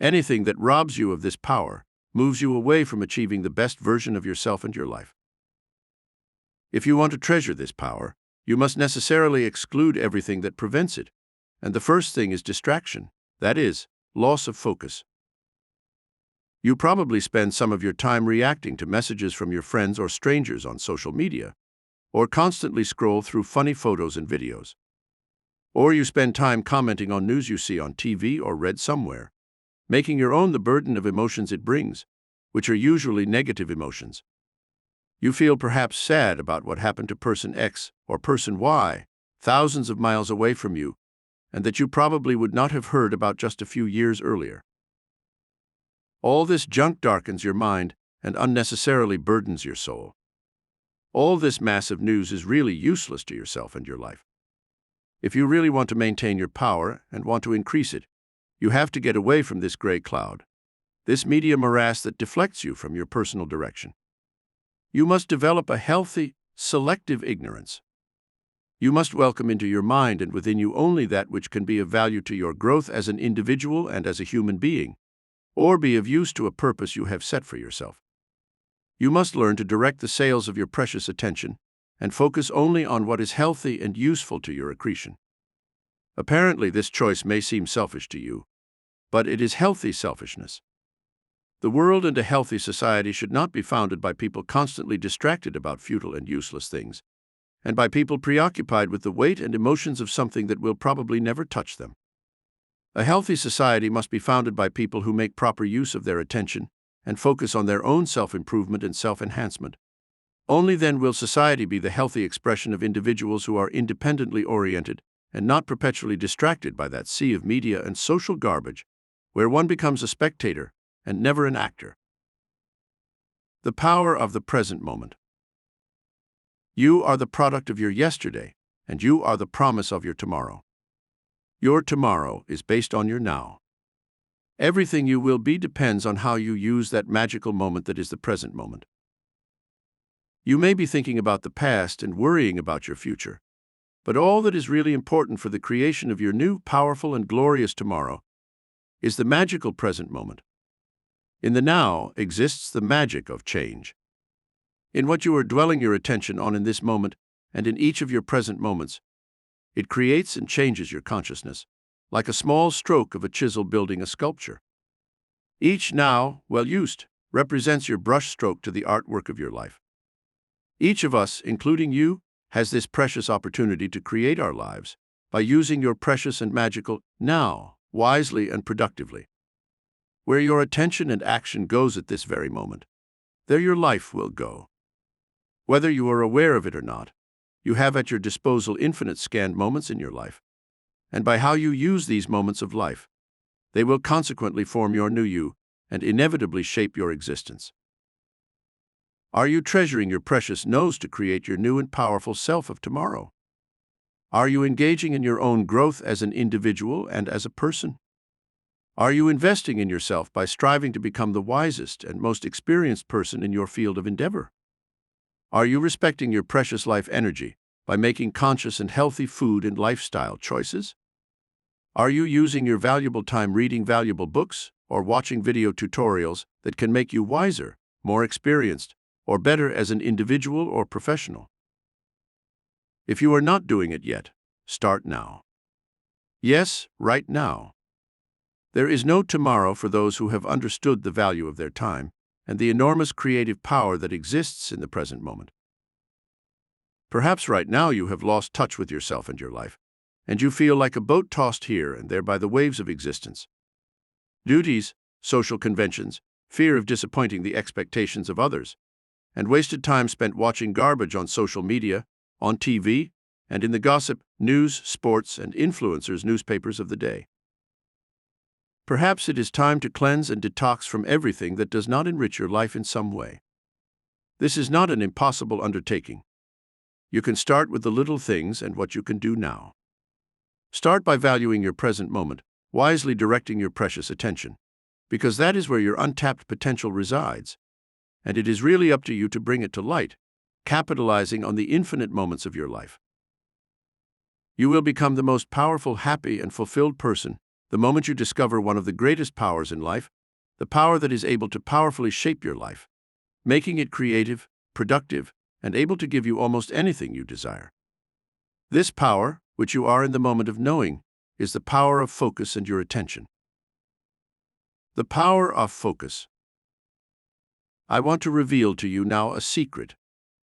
Anything that robs you of this power moves you away from achieving the best version of yourself and your life. If you want to treasure this power, you must necessarily exclude everything that prevents it, and the first thing is distraction, that is, loss of focus. You probably spend some of your time reacting to messages from your friends or strangers on social media, or constantly scroll through funny photos and videos. Or you spend time commenting on news you see on TV or read somewhere, making your own the burden of emotions it brings, which are usually negative emotions. You feel perhaps sad about what happened to person X or person Y, thousands of miles away from you, and that you probably would not have heard about just a few years earlier. All this junk darkens your mind and unnecessarily burdens your soul. All this massive news is really useless to yourself and your life. If you really want to maintain your power and want to increase it, you have to get away from this gray cloud, this media morass that deflects you from your personal direction. You must develop a healthy, selective ignorance. You must welcome into your mind and within you only that which can be of value to your growth as an individual and as a human being, or be of use to a purpose you have set for yourself. You must learn to direct the sails of your precious attention and focus only on what is healthy and useful to your accretion. Apparently, this choice may seem selfish to you, but it is healthy selfishness. The world and a healthy society should not be founded by people constantly distracted about futile and useless things, and by people preoccupied with the weight and emotions of something that will probably never touch them. A healthy society must be founded by people who make proper use of their attention and focus on their own self-improvement and self-enhancement. Only then will society be the healthy expression of individuals who are independently oriented and not perpetually distracted by that sea of media and social garbage, where one becomes a spectator and never an actor. The power of the present moment. You are the product of your yesterday, and you are the promise of your tomorrow. Your tomorrow is based on your now. Everything you will be depends on how you use that magical moment that is the present moment. You may be thinking about the past and worrying about your future, but all that is really important for the creation of your new, powerful, and glorious tomorrow is the magical present moment. In the now exists the magic of change. In what you are dwelling your attention on in this moment and in each of your present moments, it creates and changes your consciousness, like a small stroke of a chisel building a sculpture. Each now, well used, represents your brush stroke to the artwork of your life. Each of us, including you, has this precious opportunity to create our lives by using your precious and magical now wisely and productively. Where your attention and action goes at this very moment, there your life will go. Whether you are aware of it or not, you have at your disposal infinite scanned moments in your life. And by how you use these moments of life, they will consequently form your new you and inevitably shape your existence. Are you treasuring your precious no's to create your new and powerful self of tomorrow? Are you engaging in your own growth as an individual and as a person? Are you investing in yourself by striving to become the wisest and most experienced person in your field of endeavor? Are you respecting your precious life energy by making conscious and healthy food and lifestyle choices? Are you using your valuable time reading valuable books or watching video tutorials that can make you wiser, more experienced, or better as an individual or professional? If you are not doing it yet, start now. Yes, right now. There is no tomorrow for those who have understood the value of their time and the enormous creative power that exists in the present moment. Perhaps right now you have lost touch with yourself and your life, and you feel like a boat tossed here and there by the waves of existence. Duties, social conventions, fear of disappointing the expectations of others, and wasted time spent watching garbage on social media, on TV, and in the gossip, news, sports, and influencers' newspapers of the day. Perhaps it is time to cleanse and detox from everything that does not enrich your life in some way. This is not an impossible undertaking. You can start with the little things and what you can do now. Start by valuing your present moment, wisely directing your precious attention, because that is where your untapped potential resides, and it is really up to you to bring it to light, capitalizing on the infinite moments of your life. You will become the most powerful, happy, and fulfilled person the moment you discover one of the greatest powers in life, the power that is able to powerfully shape your life, making it creative, productive, and able to give you almost anything you desire. This power, which you are in the moment of knowing, is the power of focus and your attention. The power of focus. I want to reveal to you now a secret,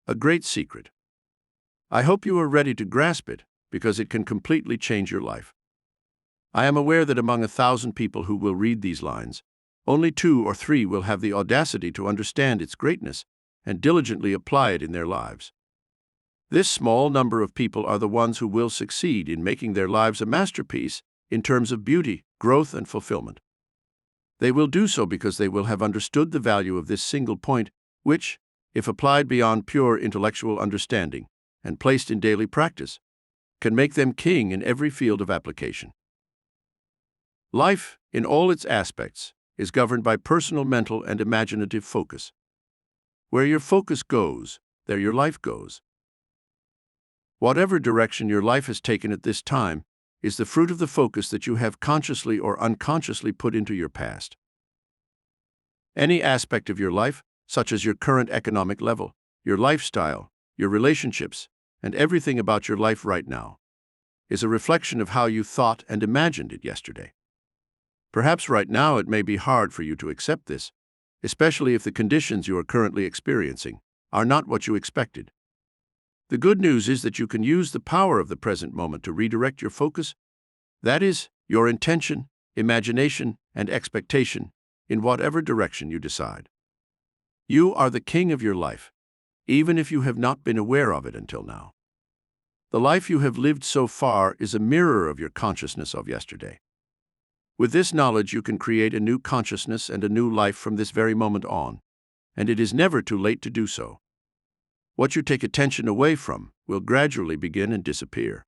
a great secret. I hope you are ready to grasp it, because it can completely change your life. I am aware that among 1,000 people who will read these lines, only 2 or 3 will have the audacity to understand its greatness and diligently apply it in their lives. This small number of people are the ones who will succeed in making their lives a masterpiece in terms of beauty, growth, and fulfillment. They will do so because they will have understood the value of this single point, which, if applied beyond pure intellectual understanding and placed in daily practice, can make them king in every field of application. Life, in all its aspects, is governed by personal, mental, and imaginative focus. Where your focus goes, there your life goes. Whatever direction your life has taken at this time is the fruit of the focus that you have consciously or unconsciously put into your past. Any aspect of your life, such as your current economic level, your lifestyle, your relationships, and everything about your life right now, is a reflection of how you thought and imagined it yesterday. Perhaps right now it may be hard for you to accept this, especially if the conditions you are currently experiencing are not what you expected. The good news is that you can use the power of the present moment to redirect your focus, that is, your intention, imagination, and expectation, in whatever direction you decide. You are the king of your life, even if you have not been aware of it until now. The life you have lived so far is a mirror of your consciousness of yesterday. With this knowledge, you can create a new consciousness and a new life from this very moment on, and it is never too late to do so. What you take attention away from will gradually begin and disappear.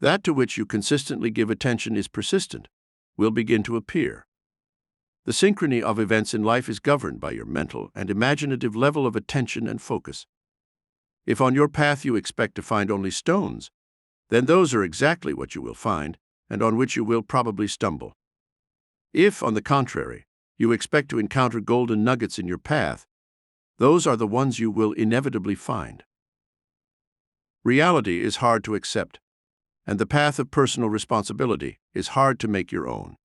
That to which you consistently give attention is persistent, will begin to appear. The synchrony of events in life is governed by your mental and imaginative level of attention and focus. If on your path you expect to find only stones, then those are exactly what you will find, and on which you will probably stumble. If, on the contrary, you expect to encounter golden nuggets in your path, those are the ones you will inevitably find. Reality is hard to accept, and the path of personal responsibility is hard to make your own.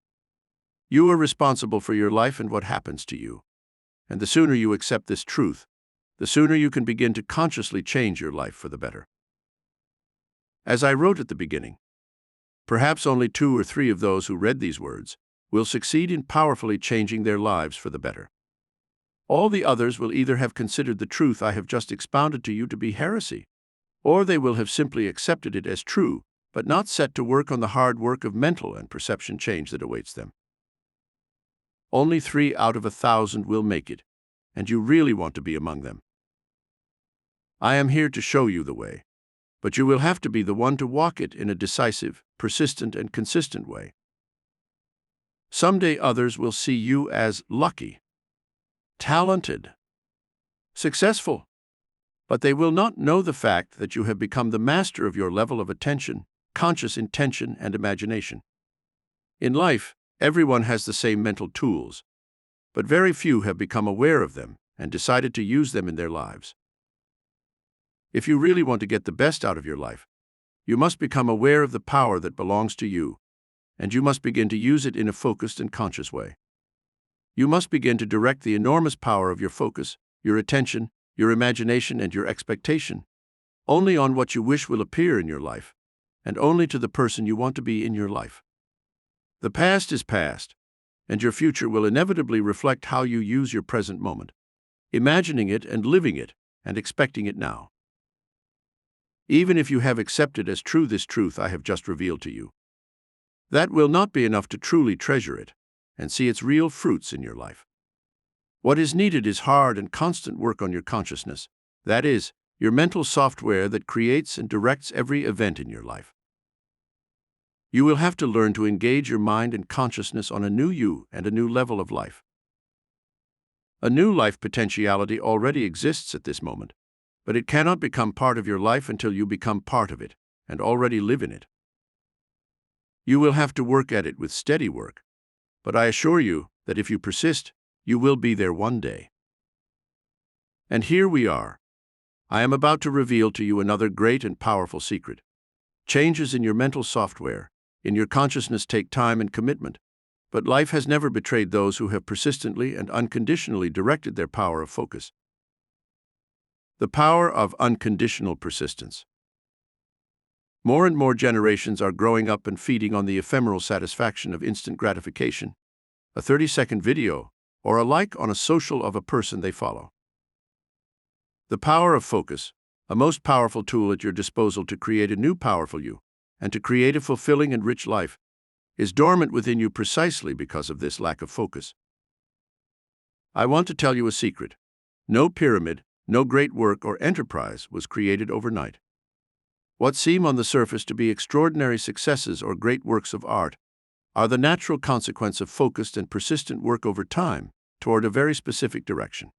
You are responsible for your life and what happens to you, and the sooner you accept this truth, the sooner you can begin to consciously change your life for the better. As I wrote at the beginning, perhaps only 2 or 3 of those who read these words will succeed in powerfully changing their lives for the better. All the others will either have considered the truth I have just expounded to you to be heresy, or they will have simply accepted it as true, but not set to work on the hard work of mental and perception change that awaits them. Only 3 out of 1,000 will make it, and you really want to be among them. I am here to show you the way, but you will have to be the one to walk it in a decisive, persistent, and consistent way. Someday others will see you as lucky, talented, successful, but they will not know the fact that you have become the master of your level of attention, conscious intention, and imagination. In life, everyone has the same mental tools, but very few have become aware of them and decided to use them in their lives. If you really want to get the best out of your life, you must become aware of the power that belongs to you, and you must begin to use it in a focused and conscious way. You must begin to direct the enormous power of your focus, your attention, your imagination, and your expectation only on what you wish will appear in your life, and only to the person you want to be in your life. The past is past, and your future will inevitably reflect how you use your present moment, imagining it and living it and expecting it now. Even if you have accepted as true this truth I have just revealed to you, that will not be enough to truly treasure it and see its real fruits in your life. What is needed is hard and constant work on your consciousness, that is, your mental software that creates and directs every event in your life. You will have to learn to engage your mind and consciousness on a new you and a new level of life. A new life potentiality already exists at this moment, but it cannot become part of your life until you become part of it and already live in it. You will have to work at it with steady work, but I assure you that if you persist, you will be there one day. And here we are. I am about to reveal to you another great and powerful secret. Changes in your mental software, in your consciousness take time and commitment, but life has never betrayed those who have persistently and unconditionally directed their power of focus. The power of unconditional persistence. More and more generations are growing up and feeding on the ephemeral satisfaction of instant gratification, a 30-second video, or a like on a social of a person they follow. The power of focus, a most powerful tool at your disposal to create a new powerful you, and to create a fulfilling and rich life, is dormant within you precisely because of this lack of focus. I want to tell you a secret. No pyramid, no great work or enterprise was created overnight. What seem on the surface to be extraordinary successes or great works of art are the natural consequence of focused and persistent work over time toward a very specific direction.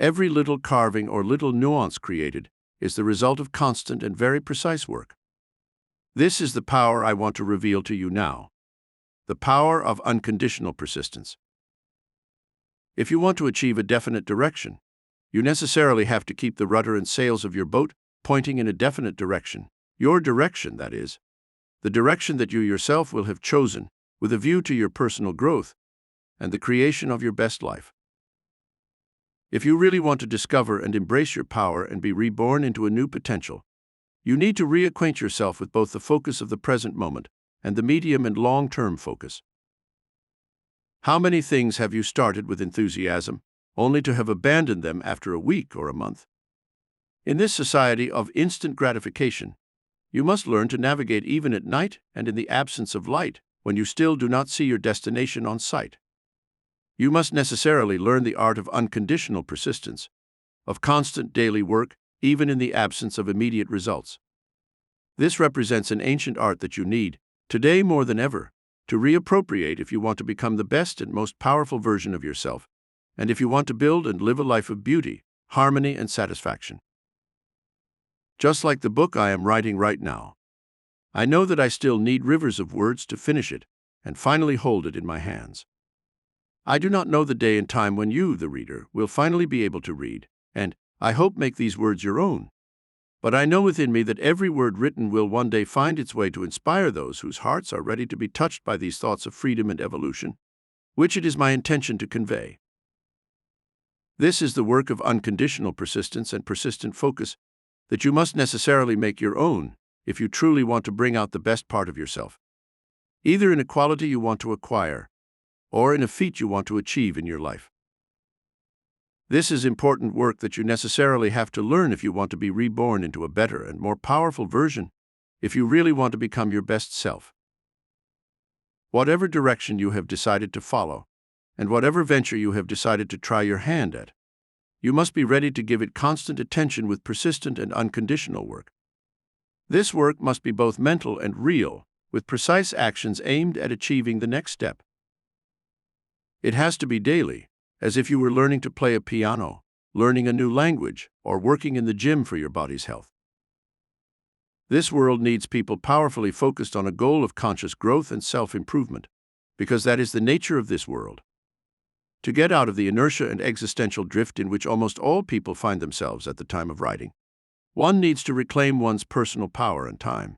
Every little carving or little nuance created is the result of constant and very precise work. This is the power I want to reveal to you now, the power of unconditional persistence. If you want to achieve a definite direction, you necessarily have to keep the rudder and sails of your boat pointing in a definite direction, your direction, that is, the direction that you yourself will have chosen with a view to your personal growth and the creation of your best life. If you really want to discover and embrace your power and be reborn into a new potential, you need to reacquaint yourself with both the focus of the present moment and the medium and long-term focus. How many things have you started with enthusiasm, only to have abandoned them after a week or a month? In this society of instant gratification, you must learn to navigate even at night and in the absence of light, when you still do not see your destination on sight. You must necessarily learn the art of unconditional persistence, of constant daily work, even in the absence of immediate results. This represents an ancient art that you need, today more than ever, to reappropriate if you want to become the best and most powerful version of yourself, and if you want to build and live a life of beauty, harmony, and satisfaction. Just like the book I am writing right now, I know that I still need rivers of words to finish it and finally hold it in my hands. I do not know the day and time when you, the reader, will finally be able to read, and, I hope, make these words your own. But I know within me that every word written will one day find its way to inspire those whose hearts are ready to be touched by these thoughts of freedom and evolution, which it is my intention to convey. This is the work of unconditional persistence and persistent focus that you must necessarily make your own if you truly want to bring out the best part of yourself, either in a quality you want to acquire or in a feat you want to achieve in your life. This is important work that you necessarily have to learn if you want to be reborn into a better and more powerful version, if you really want to become your best self. Whatever direction you have decided to follow, and whatever venture you have decided to try your hand at, you must be ready to give it constant attention with persistent and unconditional work. This work must be both mental and real, with precise actions aimed at achieving the next step. It has to be daily, as if you were learning to play a piano, learning a new language, or working in the gym for your body's health. This world needs people powerfully focused on a goal of conscious growth and self-improvement, because that is the nature of this world. To get out of the inertia and existential drift in which almost all people find themselves at the time of writing, one needs to reclaim one's personal power and time.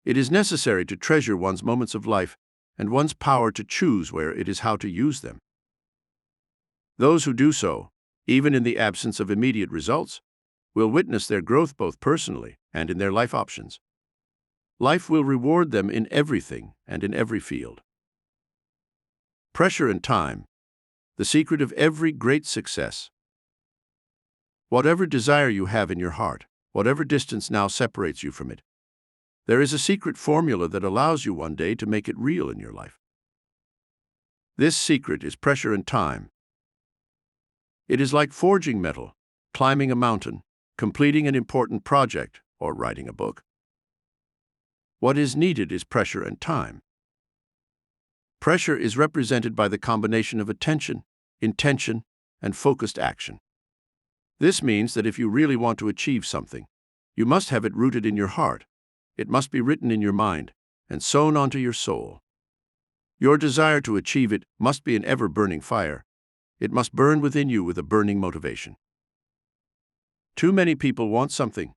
It is necessary to treasure one's moments of life and one's power to choose where it is how to use them. Those who do so, even in the absence of immediate results, will witness their growth both personally and in their life options. Life will reward them in everything and in every field. Pressure and time, the secret of every great success. Whatever desire you have in your heart, whatever distance now separates you from it, there is a secret formula that allows you one day to make it real in your life. This secret is pressure and time. It is like forging metal, climbing a mountain, completing an important project, or writing a book. What is needed is pressure and time. Pressure is represented by the combination of attention, intention, and focused action. This means that if you really want to achieve something, you must have it rooted in your heart. It must be written in your mind and sewn onto your soul. Your desire to achieve it must be an ever-burning fire. It must burn within you with a burning motivation. Too many people want something,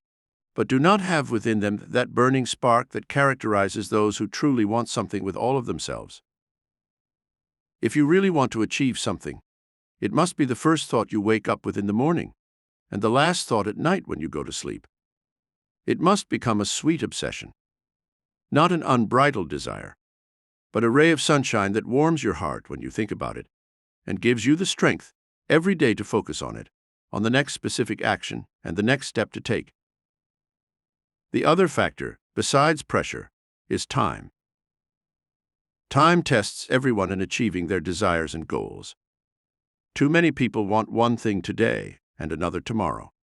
but do not have within them that burning spark that characterizes those who truly want something with all of themselves. If you really want to achieve something, it must be the first thought you wake up with in the morning, and the last thought at night when you go to sleep. It must become a sweet obsession, not an unbridled desire, but a ray of sunshine that warms your heart when you think about it and gives you the strength every day to focus on it, on the next specific action and the next step to take. The other factor, besides pressure, is time. Time tests everyone in achieving their desires and goals. Too many people want one thing today and another tomorrow.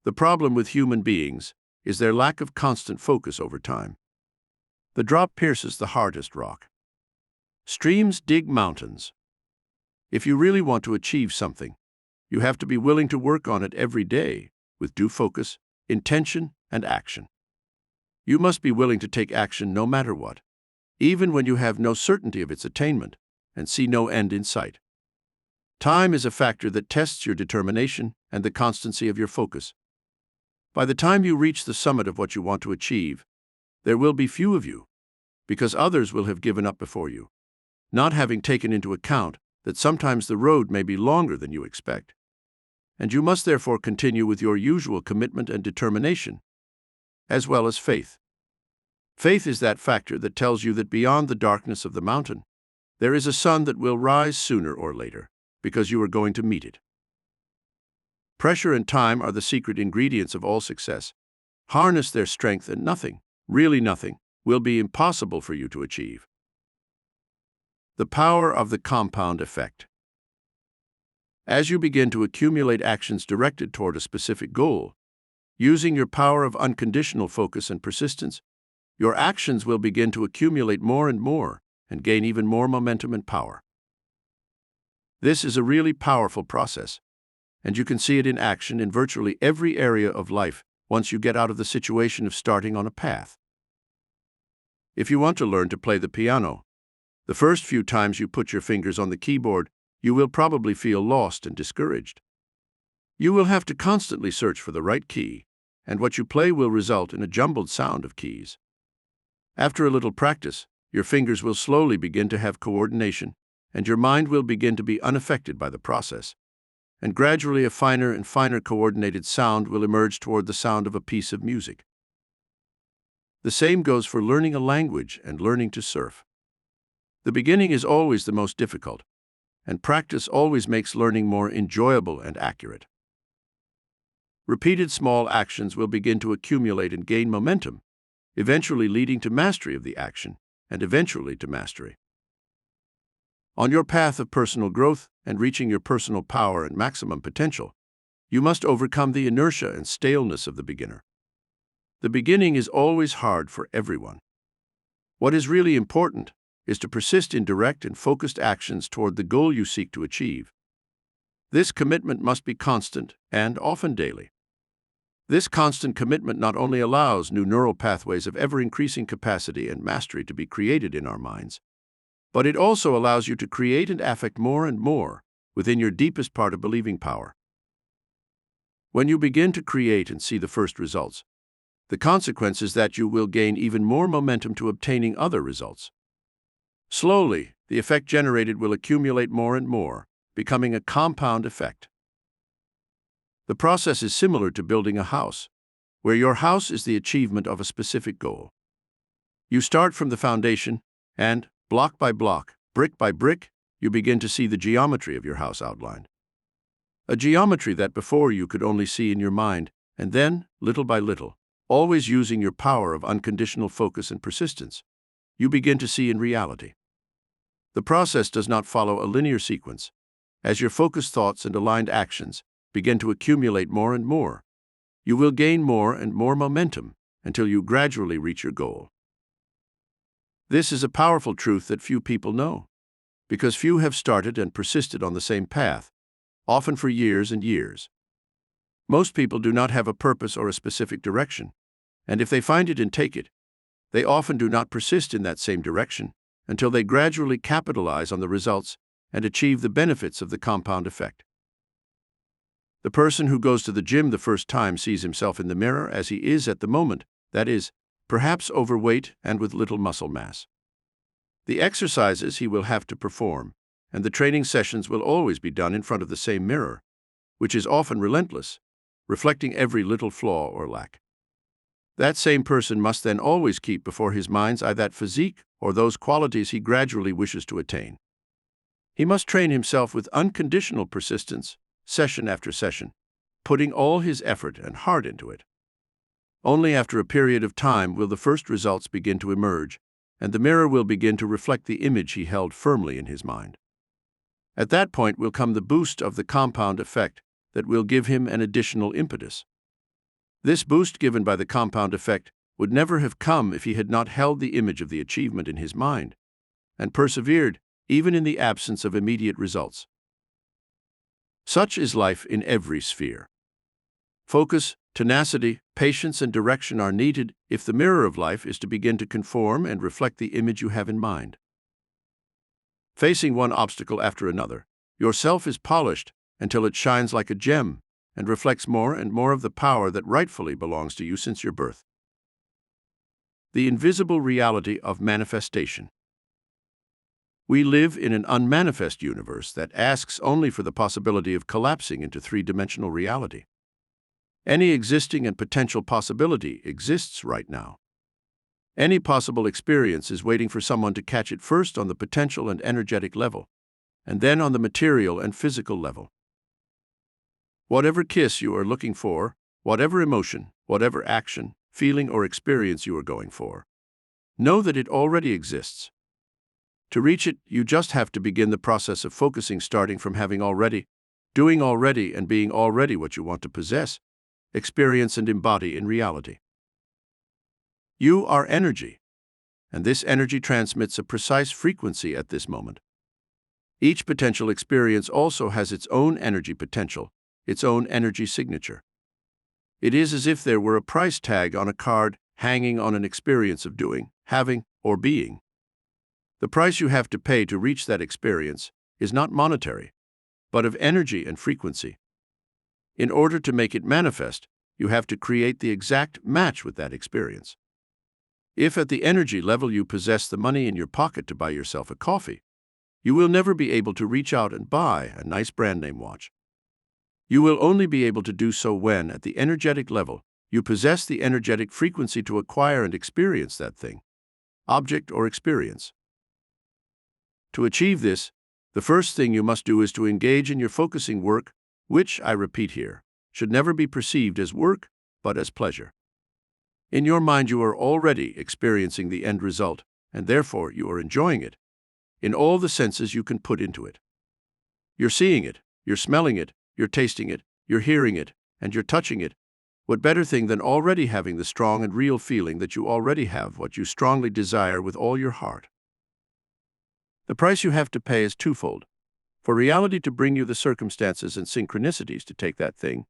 The problem with human beings is their lack of constant focus over time. The drop pierces the hardest rock. Streams dig mountains. If you really want to achieve something, you have to be willing to work on it every day with due focus, intention, and action. You must be willing to take action no matter what, even when you have no certainty of its attainment and see no end in sight. Time is a factor that tests your determination and the constancy of your focus. By the time you reach the summit of what you want to achieve, there will be few of you, because others will have given up before you, not having taken into account that sometimes the road may be longer than you expect. And you must therefore continue with your usual commitment and determination, as well as faith. Faith is that factor that tells you that beyond the darkness of the mountain, there is a sun that will rise sooner or later, because you are going to meet it. Pressure and time are the secret ingredients of all success. Harness their strength and nothing, really nothing, will be impossible for you to achieve. The power of the compound effect. As you begin to accumulate actions directed toward a specific goal, using your power of unconditional focus and persistence, your actions will begin to accumulate more and more and gain even more momentum and power. This is a really powerful process, and you can see it in action in virtually every area of life once you get out of the situation of starting on a path. If you want to learn to play the piano, the first few times you put your fingers on the keyboard, you will probably feel lost and discouraged. You will have to constantly search for the right key, and what you play will result in a jumbled sound of keys. After a little practice, your fingers will slowly begin to have coordination, and your mind will begin to be unaffected by the process. And gradually a finer and finer coordinated sound will emerge toward the sound of a piece of music. The same goes for learning a language and learning to surf. The beginning is always the most difficult, and practice always makes learning more enjoyable and accurate. Repeated small actions will begin to accumulate and gain momentum, eventually leading to mastery of the action, and eventually to mastery. On your path of personal growth and reaching your personal power and maximum potential, you must overcome the inertia and staleness of the beginner. The beginning is always hard for everyone. What is really important is to persist in direct and focused actions toward the goal you seek to achieve. This commitment must be constant and often daily. This constant commitment not only allows new neural pathways of ever-increasing capacity and mastery to be created in our minds, but it also allows you to create and affect more and more within your deepest part of believing power. When you begin to create and see the first results, the consequence is that you will gain even more momentum to obtaining other results. Slowly, the effect generated will accumulate more and more, becoming a compound effect. The process is similar to building a house, where your house is the achievement of a specific goal. You start from the foundation, and, block by block, brick by brick, you begin to see the geometry of your house outlined. A geometry that before you could only see in your mind, and then, little by little, always using your power of unconditional focus and persistence, you begin to see in reality. The process does not follow a linear sequence. As your focused thoughts and aligned actions begin to accumulate more and more, you will gain more and more momentum until you gradually reach your goal. This is a powerful truth that few people know, because few have started and persisted on the same path, often for years and years. Most people do not have a purpose or a specific direction, and if they find it and take it, they often do not persist in that same direction until they gradually capitalize on the results and achieve the benefits of the compound effect. The person who goes to the gym the first time sees himself in the mirror as he is at the moment, that is, perhaps overweight and with little muscle mass. The exercises he will have to perform, and the training sessions will always be done in front of the same mirror, which is often relentless, reflecting every little flaw or lack. That same person must then always keep before his mind's eye that physique or those qualities he gradually wishes to attain. He must train himself with unconditional persistence, session after session, putting all his effort and heart into it. Only after a period of time will the first results begin to emerge, and the mirror will begin to reflect the image he held firmly in his mind. At that point will come the boost of the compound effect that will give him an additional impetus. This boost given by the compound effect would never have come if he had not held the image of the achievement in his mind and persevered even in the absence of immediate results. Such is life in every sphere. Focus, tenacity, patience, and direction are needed if the mirror of life is to begin to conform and reflect the image you have in mind. Facing one obstacle after another, your self is polished until it shines like a gem and reflects more and more of the power that rightfully belongs to you since your birth. The invisible reality of manifestation. We live in an unmanifest universe that asks only for the possibility of collapsing into three-dimensional reality. Any existing and potential possibility exists right now. Any possible experience is waiting for someone to catch it first on the potential and energetic level, and then on the material and physical level. Whatever kiss you are looking for, whatever emotion, whatever action, feeling, or experience you are going for, know that it already exists. To reach it, you just have to begin the process of focusing, starting from having already, doing already, and being already what you want to possess, experience, and embody in reality. You are energy, and this energy transmits a precise frequency at this moment. Each potential experience also has its own energy potential, its own energy signature. It is as if there were a price tag on a card hanging on an experience of doing, having, or being. The price you have to pay to reach that experience is not monetary, but of energy and frequency. In order to make it manifest, you have to create the exact match with that experience. If at the energy level you possess the money in your pocket to buy yourself a coffee, you will never be able to reach out and buy a nice brand name watch. You will only be able to do so when, at the energetic level, you possess the energetic frequency to acquire and experience that thing, object, or experience. To achieve this, the first thing you must do is to engage in your focusing work, which, I repeat here, should never be perceived as work, but as pleasure. In your mind you are already experiencing the end result, and therefore you are enjoying it, in all the senses you can put into it. You're seeing it, you're smelling it, you're tasting it, you're hearing it, and you're touching it. What better thing than already having the strong and real feeling that you already have what you strongly desire with all your heart? The price you have to pay is twofold. For reality to bring you the circumstances and synchronicities to take that thing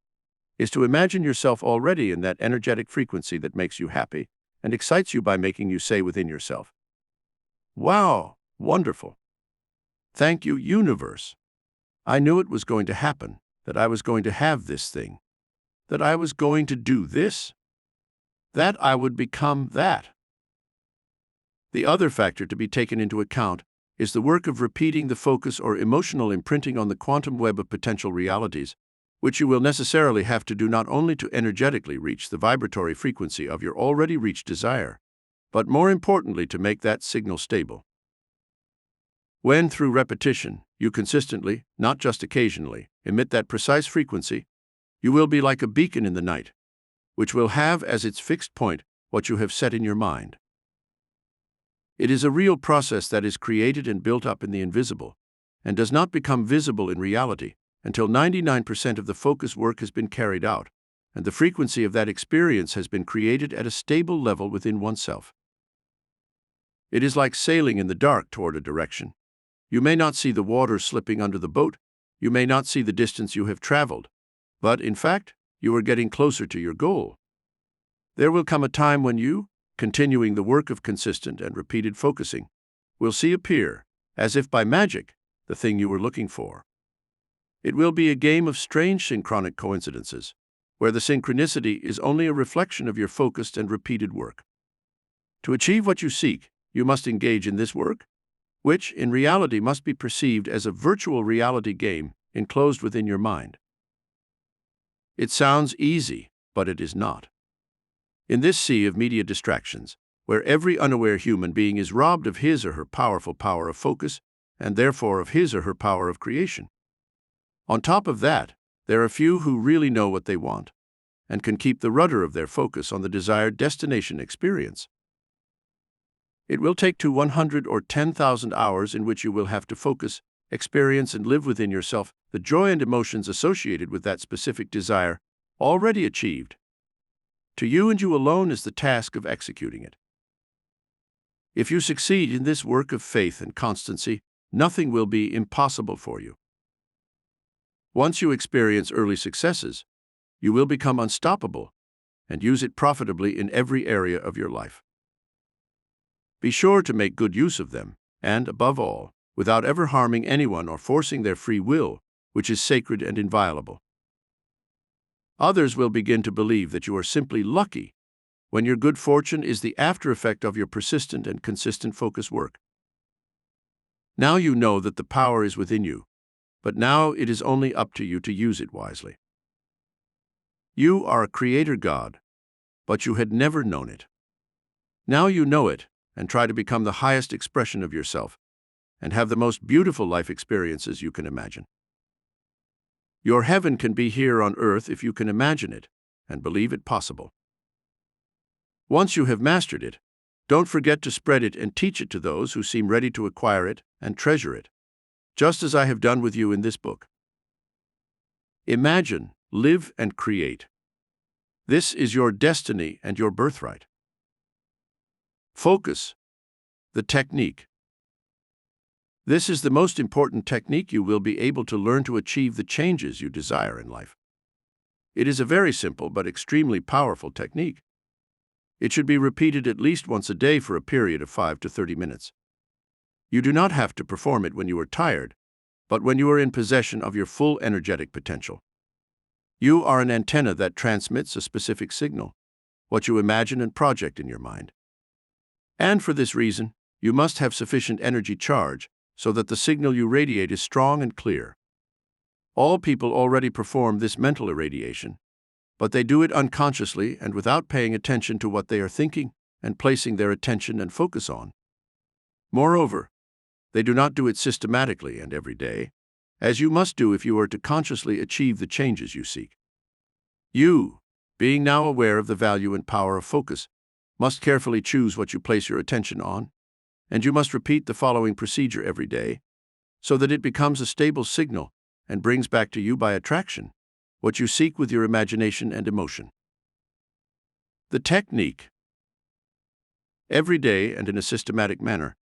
is to imagine yourself already in that energetic frequency that makes you happy and excites you by making you say within yourself, "Wow, wonderful. Thank you, universe. I knew it was going to happen, that I was going to have this thing, that I was going to do this, that I would become that." The other factor to be taken into account is the work of repeating the focus or emotional imprinting on the quantum web of potential realities, which you will necessarily have to do not only to energetically reach the vibratory frequency of your already reached desire, but more importantly to make that signal stable. When, through repetition, you consistently, not just occasionally, emit that precise frequency, you will be like a beacon in the night, which will have as its fixed point what you have set in your mind. It is a real process that is created and built up in the invisible, and does not become visible in reality until 99% of the focus work has been carried out, and the frequency of that experience has been created at a stable level within oneself. It is like sailing in the dark toward a direction. You may not see the water slipping under the boat, you may not see the distance you have traveled, but, in fact, you are getting closer to your goal. There will come a time when you, continuing the work of consistent and repeated focusing, will see appear, as if by magic, the thing you were looking for. It will be a game of strange synchronic coincidences, where the synchronicity is only a reflection of your focused and repeated work. To achieve what you seek, you must engage in this work, which, in reality, must be perceived as a virtual reality game enclosed within your mind. It sounds easy, but it is not. In this sea of media distractions, where every unaware human being is robbed of his or her powerful power of focus, and therefore of his or her power of creation. On top of that, there are few who really know what they want, and can keep the rudder of their focus on the desired destination experience. It will take 100 or 10,000 hours in which you will have to focus, experience, and live within yourself the joy and emotions associated with that specific desire, already achieved. To you and you alone is the task of executing it. If you succeed in this work of faith and constancy, nothing will be impossible for you. Once you experience early successes, you will become unstoppable and use it profitably in every area of your life. Be sure to make good use of them, and, above all, without ever harming anyone or forcing their free will, which is sacred and inviolable. Others will begin to believe that you are simply lucky, when your good fortune is the after-effect of your persistent and consistent focus work. Now you know that the power is within you, but now it is only up to you to use it wisely. You are a creator God, but you had never known it. Now you know it, and try to become the highest expression of yourself, and have the most beautiful life experiences you can imagine. Your heaven can be here on earth if you can imagine it and believe it possible. Once you have mastered it, don't forget to spread it and teach it to those who seem ready to acquire it and treasure it, just as I have done with you in this book. Imagine, live, and create. This is your destiny and your birthright. Focus. The technique. This is the most important technique you will be able to learn to achieve the changes you desire in life. It is a very simple but extremely powerful technique. It should be repeated at least once a day for a period of 5 to 30 minutes. You do not have to perform it when you are tired, but when you are in possession of your full energetic potential. You are an antenna that transmits a specific signal, what you imagine and project in your mind. And for this reason, you must have sufficient energy charge so that the signal you radiate is strong and clear. All people already perform this mental irradiation, but they do it unconsciously and without paying attention to what they are thinking and placing their attention and focus on. Moreover, they do not do it systematically and every day, as you must do if you are to consciously achieve the changes you seek. You, being now aware of the value and power of focus, must carefully choose what you place your attention on, and you must repeat the following procedure every day, so that it becomes a stable signal and brings back to you by attraction what you seek with your imagination and emotion. The technique. Every day and in a systematic manner,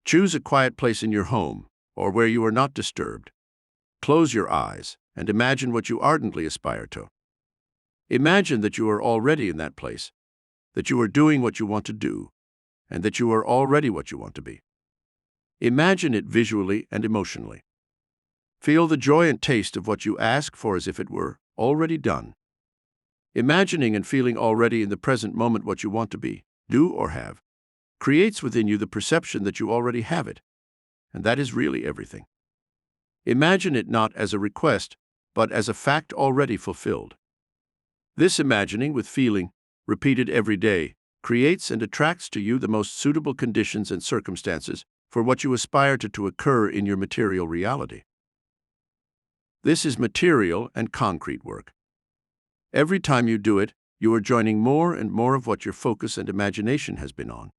choose a quiet place in your home or where you are not disturbed. Close your eyes and imagine what you ardently aspire to. Imagine that you are already in that place, that you are doing what you want to do, and that you are already what you want to be. Imagine it visually and emotionally. Feel the joy and taste of what you ask for as if it were already done. Imagining and feeling already in the present moment what you want to be, do, or have, creates within you the perception that you already have it, and that is really everything. Imagine it not as a request, but as a fact already fulfilled. This imagining with feeling, repeated every day, creates and attracts to you the most suitable conditions and circumstances for what you aspire to occur in your material reality. This is material and concrete work. Every time you do it, you are joining more and more of what your focus and imagination has been on.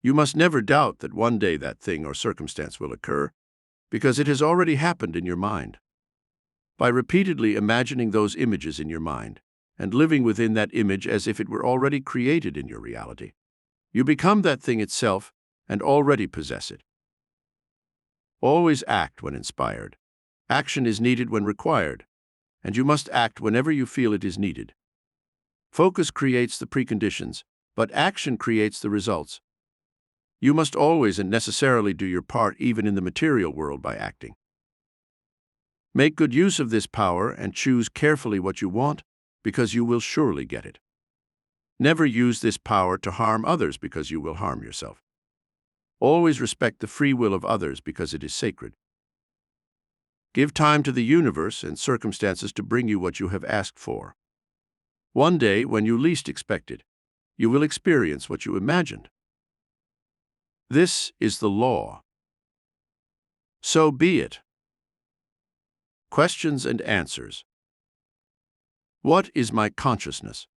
You must never doubt that one day that thing or circumstance will occur, because it has already happened in your mind. By repeatedly imagining those images in your mind, and living within that image as if it were already created in your reality, you become that thing itself and already possess it. Always act when inspired. Action is needed when required, and you must act whenever you feel it is needed. Focus creates the preconditions, but action creates the results. You must always and necessarily do your part even in the material world by acting. Make good use of this power and choose carefully what you want, because you will surely get it. Never use this power to harm others because you will harm yourself. Always respect the free will of others because it is sacred. Give time to the universe and circumstances to bring you what you have asked for. One day, when you least expect it, you will experience what you imagined. This is the law. So be it. Questions and answers. What is my consciousness?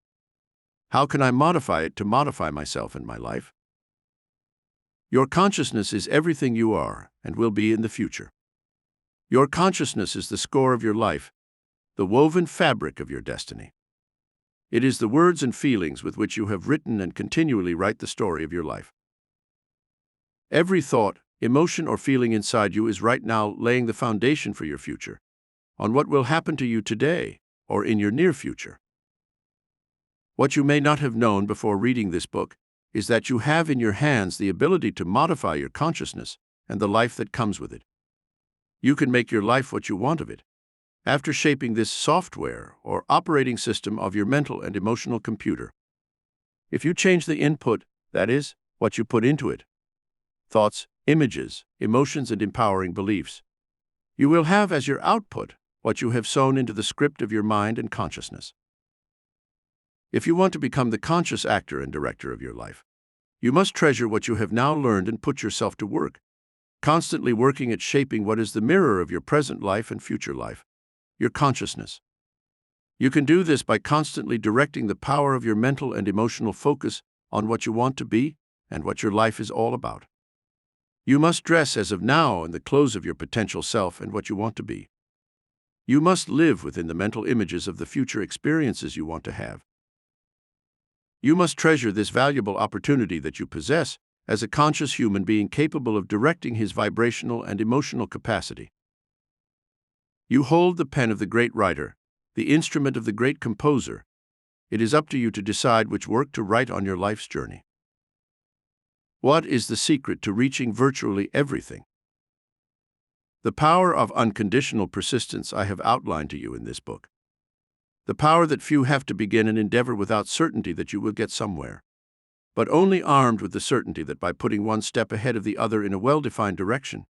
How can I modify it to modify myself and my life? Your consciousness is everything you are and will be in the future. Your consciousness is the score of your life, the woven fabric of your destiny. It is the words and feelings with which you have written and continually write the story of your life. Every thought, emotion, or feeling inside you is right now laying the foundation for your future, on what will happen to you today or in your near future. What you may not have known before reading this book is that you have in your hands the ability to modify your consciousness and the life that comes with it. You can make your life what you want of it, after shaping this software or operating system of your mental and emotional computer. If you change the input, that is, what you put into it, thoughts, images, emotions, and empowering beliefs, you will have as your output what you have sown into the script of your mind and consciousness. If you want to become the conscious actor and director of your life, you must treasure what you have now learned and put yourself to work, constantly working at shaping what is the mirror of your present life and future life, your consciousness. You can do this by constantly directing the power of your mental and emotional focus on what you want to be and what your life is all about. You must dress as of now in the clothes of your potential self and what you want to be. You must live within the mental images of the future experiences you want to have. You must treasure this valuable opportunity that you possess as a conscious human being capable of directing his vibrational and emotional capacity. You hold the pen of the great writer, the instrument of the great composer. It is up to you to decide which work to write on your life's journey. What is the secret to reaching virtually everything? The power of unconditional persistence I have outlined to you in this book. The power that few have to begin an endeavor without certainty that you will get somewhere, but only armed with the certainty that by putting one step ahead of the other in a well-defined direction,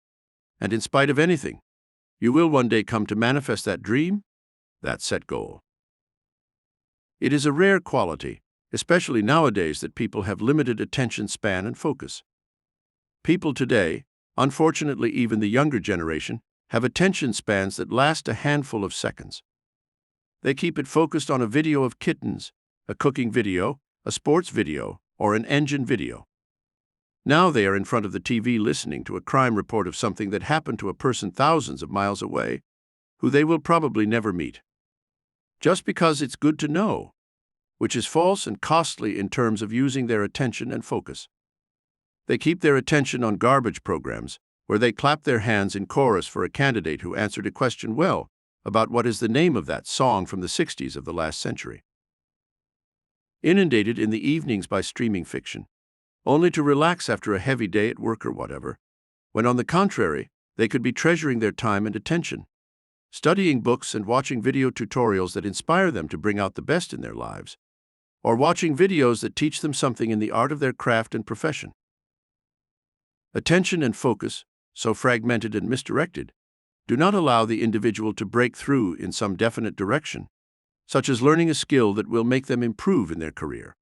and in spite of anything, you will one day come to manifest that dream, that set goal. It is a rare quality, especially nowadays, that people have limited attention span and focus. People today, unfortunately even the younger generation, have attention spans that last a handful of seconds. They keep it focused on a video of kittens, a cooking video, a sports video, or an engine video. Now they are in front of the TV listening to a crime report of something that happened to a person thousands of miles away, who they will probably never meet. Just because it's good to know, which is false and costly in terms of using their attention and focus. They keep their attention on garbage programs, where they clap their hands in chorus for a candidate who answered a question well about what is the name of that song from the 60s of the last century. Inundated in the evenings by streaming fiction, only to relax after a heavy day at work or whatever, when on the contrary, they could be treasuring their time and attention, studying books and watching video tutorials that inspire them to bring out the best in their lives, or watching videos that teach them something in the art of their craft and profession. Attention and focus, so fragmented and misdirected, do not allow the individual to break through in some definite direction, such as learning a skill that will make them improve in their career,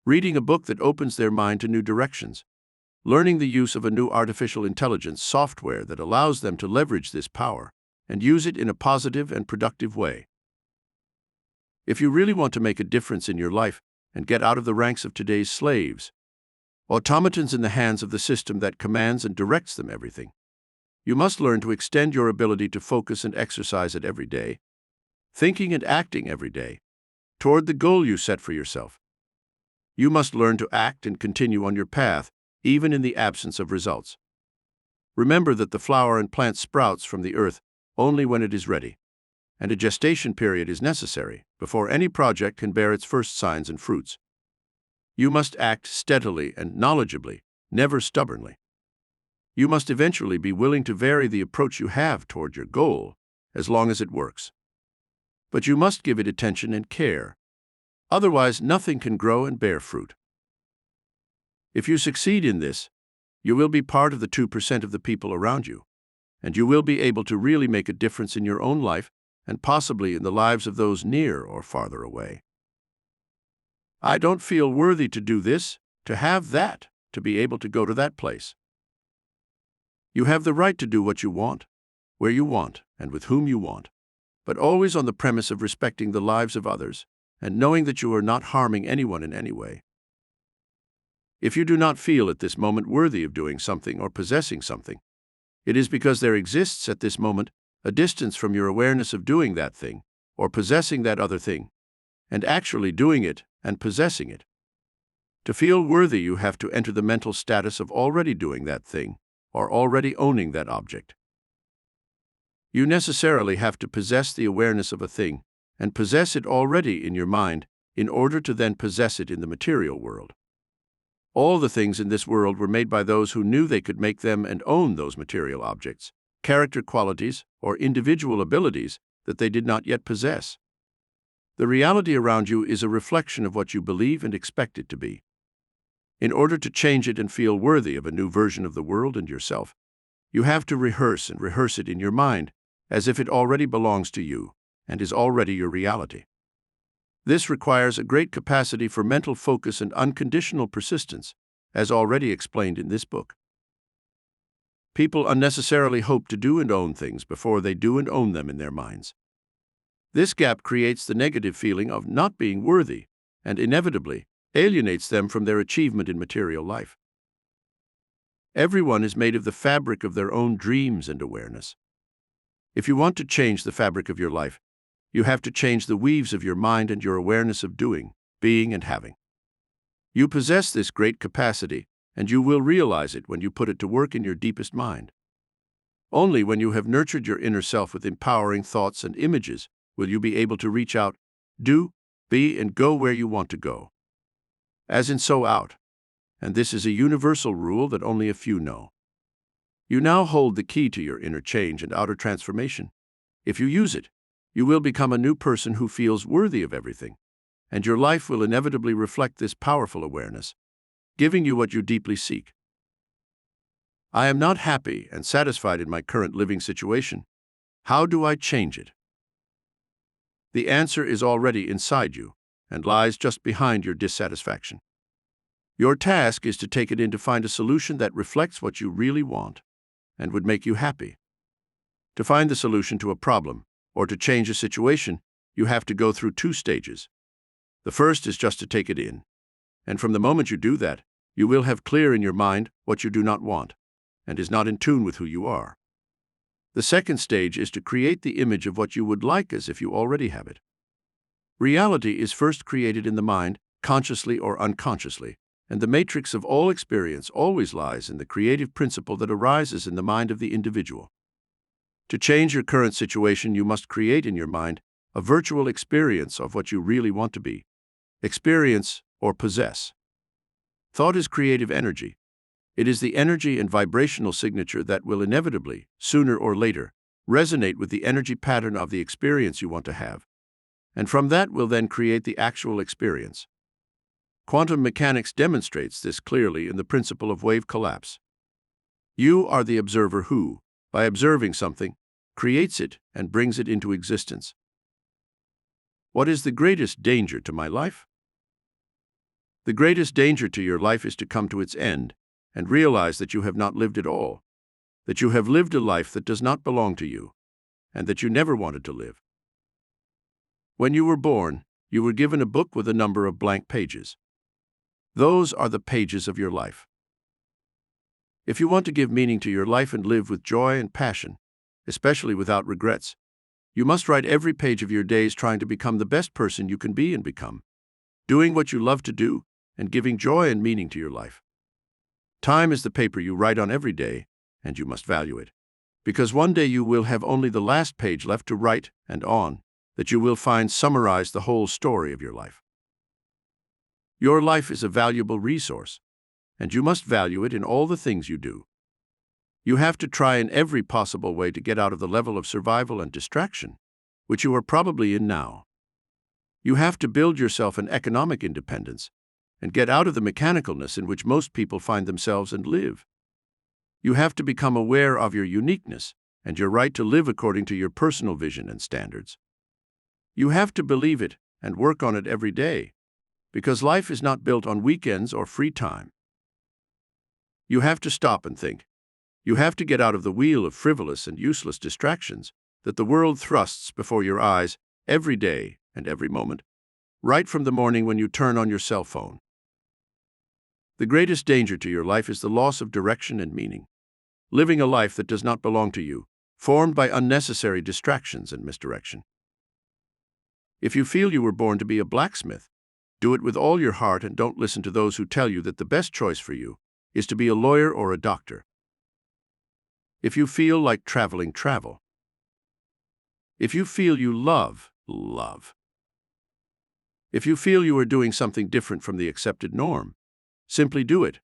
reading a book that opens their mind to new directions, learning the use of a new artificial intelligence software that allows them to leverage this power and use it in a positive and productive way. If you really want to make a difference in your life and get out of the ranks of today's slaves, automatons in the hands of the system that commands and directs them everything, you must learn to extend your ability to focus and exercise it every day, thinking and acting every day, toward the goal you set for yourself. You must learn to act and continue on your path, even in the absence of results. Remember that the flower and plant sprouts from the earth only when it is ready, and a gestation period is necessary before any project can bear its first signs and fruits. You must act steadily and knowledgeably, never stubbornly. You must eventually be willing to vary the approach you have toward your goal, as long as it works. But you must give it attention and care. Otherwise, nothing can grow and bear fruit. If you succeed in this, you will be part of the 2% of the people around you, and you will be able to really make a difference in your own life and possibly in the lives of those near or farther away. I don't feel worthy to do this, to have that, to be able to go to that place. You have the right to do what you want, where you want, and with whom you want, but always on the premise of respecting the lives of others and knowing that you are not harming anyone in any way. If you do not feel at this moment worthy of doing something or possessing something, it is because there exists at this moment a distance from your awareness of doing that thing or possessing that other thing, and actually doing it and possessing it. To feel worthy, you have to enter the mental status of already doing that thing or already owning that object. You necessarily have to possess the awareness of a thing and possess it already in your mind in order to then possess it in the material world. All the things in this world were made by those who knew they could make them and own those material objects, character qualities, or individual abilities that they did not yet possess. The reality around you is a reflection of what you believe and expect it to be. In order to change it and feel worthy of a new version of the world and yourself, you have to rehearse and rehearse it in your mind as if it already belongs to you and is already your reality. This requires a great capacity for mental focus and unconditional persistence, as already explained in this book. People unnecessarily hope to do and own things before they do and own them in their minds. This gap creates the negative feeling of not being worthy and inevitably alienates them from their achievement in material life. Everyone is made of the fabric of their own dreams and awareness. If you want to change the fabric of your life, you have to change the weaves of your mind and your awareness of doing, being, and having. You possess this great capacity, and you will realize it when you put it to work in your deepest mind. Only when you have nurtured your inner self with empowering thoughts and images will you be able to reach out, do, be, and go where you want to go. As in, so out. And this is a universal rule that only a few know. You now hold the key to your inner change and outer transformation. If you use it, you will become a new person who feels worthy of everything, and your life will inevitably reflect this powerful awareness, giving you what you deeply seek. I am not happy and satisfied in my current living situation. How do I change it? The answer is already inside you and lies just behind your dissatisfaction. Your task is to take it in to find a solution that reflects what you really want and would make you happy. To find the solution to a problem or to change a situation, you have to go through two stages. The first is just to take it in, and from the moment you do that, you will have clear in your mind what you do not want and is not in tune with who you are. The second stage is to create the image of what you would like as if you already have it. Reality is first created in the mind, consciously or unconsciously, and the matrix of all experience always lies in the creative principle that arises in the mind of the individual. To change your current situation, you must create in your mind a virtual experience of what you really want to be, experience, or possess. Thought is creative energy. It is the energy and vibrational signature that will inevitably, sooner or later, resonate with the energy pattern of the experience you want to have, and from that will then create the actual experience. Quantum mechanics demonstrates this clearly in the principle of wave collapse. You are the observer who, by observing something, creates it and brings it into existence. What is the greatest danger to my life? The greatest danger to your life is to come to its end and realize that you have not lived at all, that you have lived a life that does not belong to you, and that you never wanted to live. When you were born, you were given a book with a number of blank pages. Those are the pages of your life. If you want to give meaning to your life and live with joy and passion, especially without regrets, you must write every page of your days trying to become the best person you can be and become, doing what you love to do, and giving joy and meaning to your life. Time is the paper you write on every day, and you must value it, because one day you will have only the last page left to write, and on that you will find summarized the whole story of your life. Your life is a valuable resource, and you must value it in all the things you do. You have to try in every possible way to get out of the level of survival and distraction, which you are probably in now. You have to build yourself an economic independence and get out of the mechanicalness in which most people find themselves and live. You have to become aware of your uniqueness and your right to live according to your personal vision and standards. You have to believe it and work on it every day, because life is not built on weekends or free time. You have to stop and think. You have to get out of the wheel of frivolous and useless distractions that the world thrusts before your eyes every day and every moment, right from the morning when you turn on your cell phone. The greatest danger to your life is the loss of direction and meaning. Living a life that does not belong to you, formed by unnecessary distractions and misdirection. If you feel you were born to be a blacksmith, do it with all your heart and don't listen to those who tell you that the best choice for you is to be a lawyer or a doctor. If you feel like traveling, travel. If you feel you love. If you feel you are doing something different from the accepted norm, simply do it,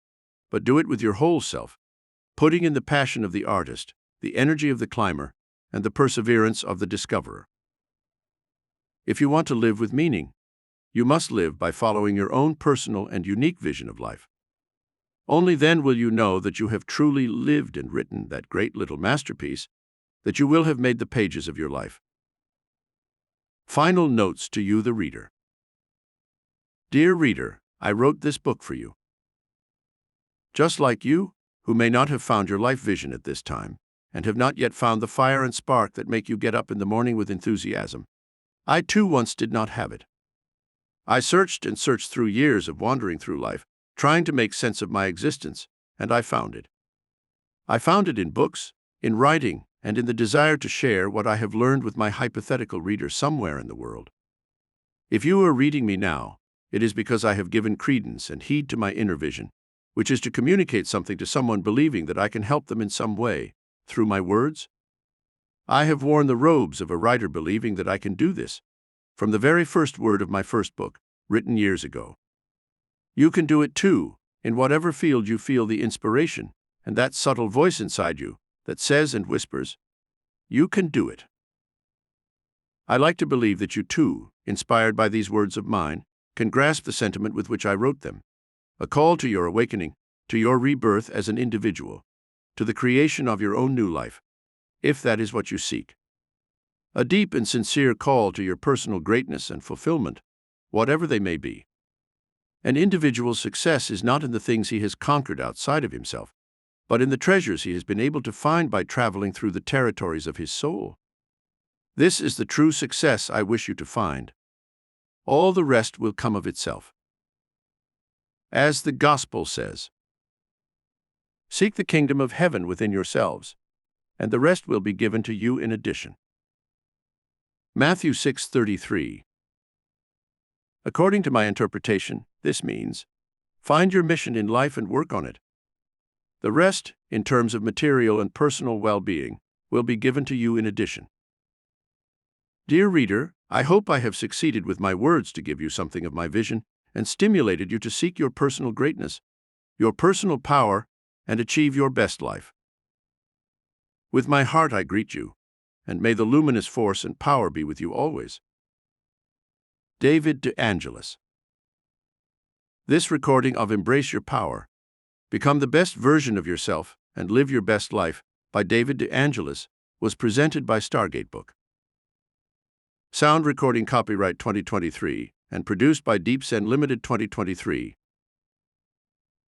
but do it with your whole self, putting in the passion of the artist, the energy of the climber, and the perseverance of the discoverer. If you want to live with meaning, you must live by following your own personal and unique vision of life. Only then will you know that you have truly lived and written that great little masterpiece, that you will have made the pages of your life. Final notes to you, the reader. Dear reader, I wrote this book for you. Just like you, who may not have found your life vision at this time, and have not yet found the fire and spark that make you get up in the morning with enthusiasm, I too once did not have it. I searched and searched through years of wandering through life, trying to make sense of my existence, and I found it. I found it in books, in writing, and in the desire to share what I have learned with my hypothetical reader somewhere in the world. If you are reading me now, it is because I have given credence and heed to my inner vision, which is to communicate something to someone believing that I can help them in some way, through my words. I have worn the robes of a writer believing that I can do this, from the very first word of my first book, written years ago. You can do it too, in whatever field you feel the inspiration, and that subtle voice inside you that says and whispers, you can do it. I like to believe that you too, inspired by these words of mine, can grasp the sentiment with which I wrote them, a call to your awakening, to your rebirth as an individual, to the creation of your own new life, if that is what you seek. A deep and sincere call to your personal greatness and fulfillment, whatever they may be. An individual's success is not in the things he has conquered outside of himself, but in the treasures he has been able to find by traveling through the territories of his soul. This is the true success I wish you to find. All the rest will come of itself. As the Gospel says, seek the kingdom of heaven within yourselves, and the rest will be given to you in addition. Matthew 6:33. According to my interpretation, this means, find your mission in life and work on it. The rest, in terms of material and personal well-being, will be given to you in addition. Dear reader, I hope I have succeeded with my words to give you something of my vision and stimulated you to seek your personal greatness, your personal power, and achieve your best life. With my heart I greet you, and may the luminous force and power be with you always. David De Angelis. This recording of Embrace Your Power, Become the Best Version of Yourself and Live Your Best Life by David De Angelis was presented by Stargate Book. Sound recording copyright 2023 and produced by Deep Zen Limited 2023.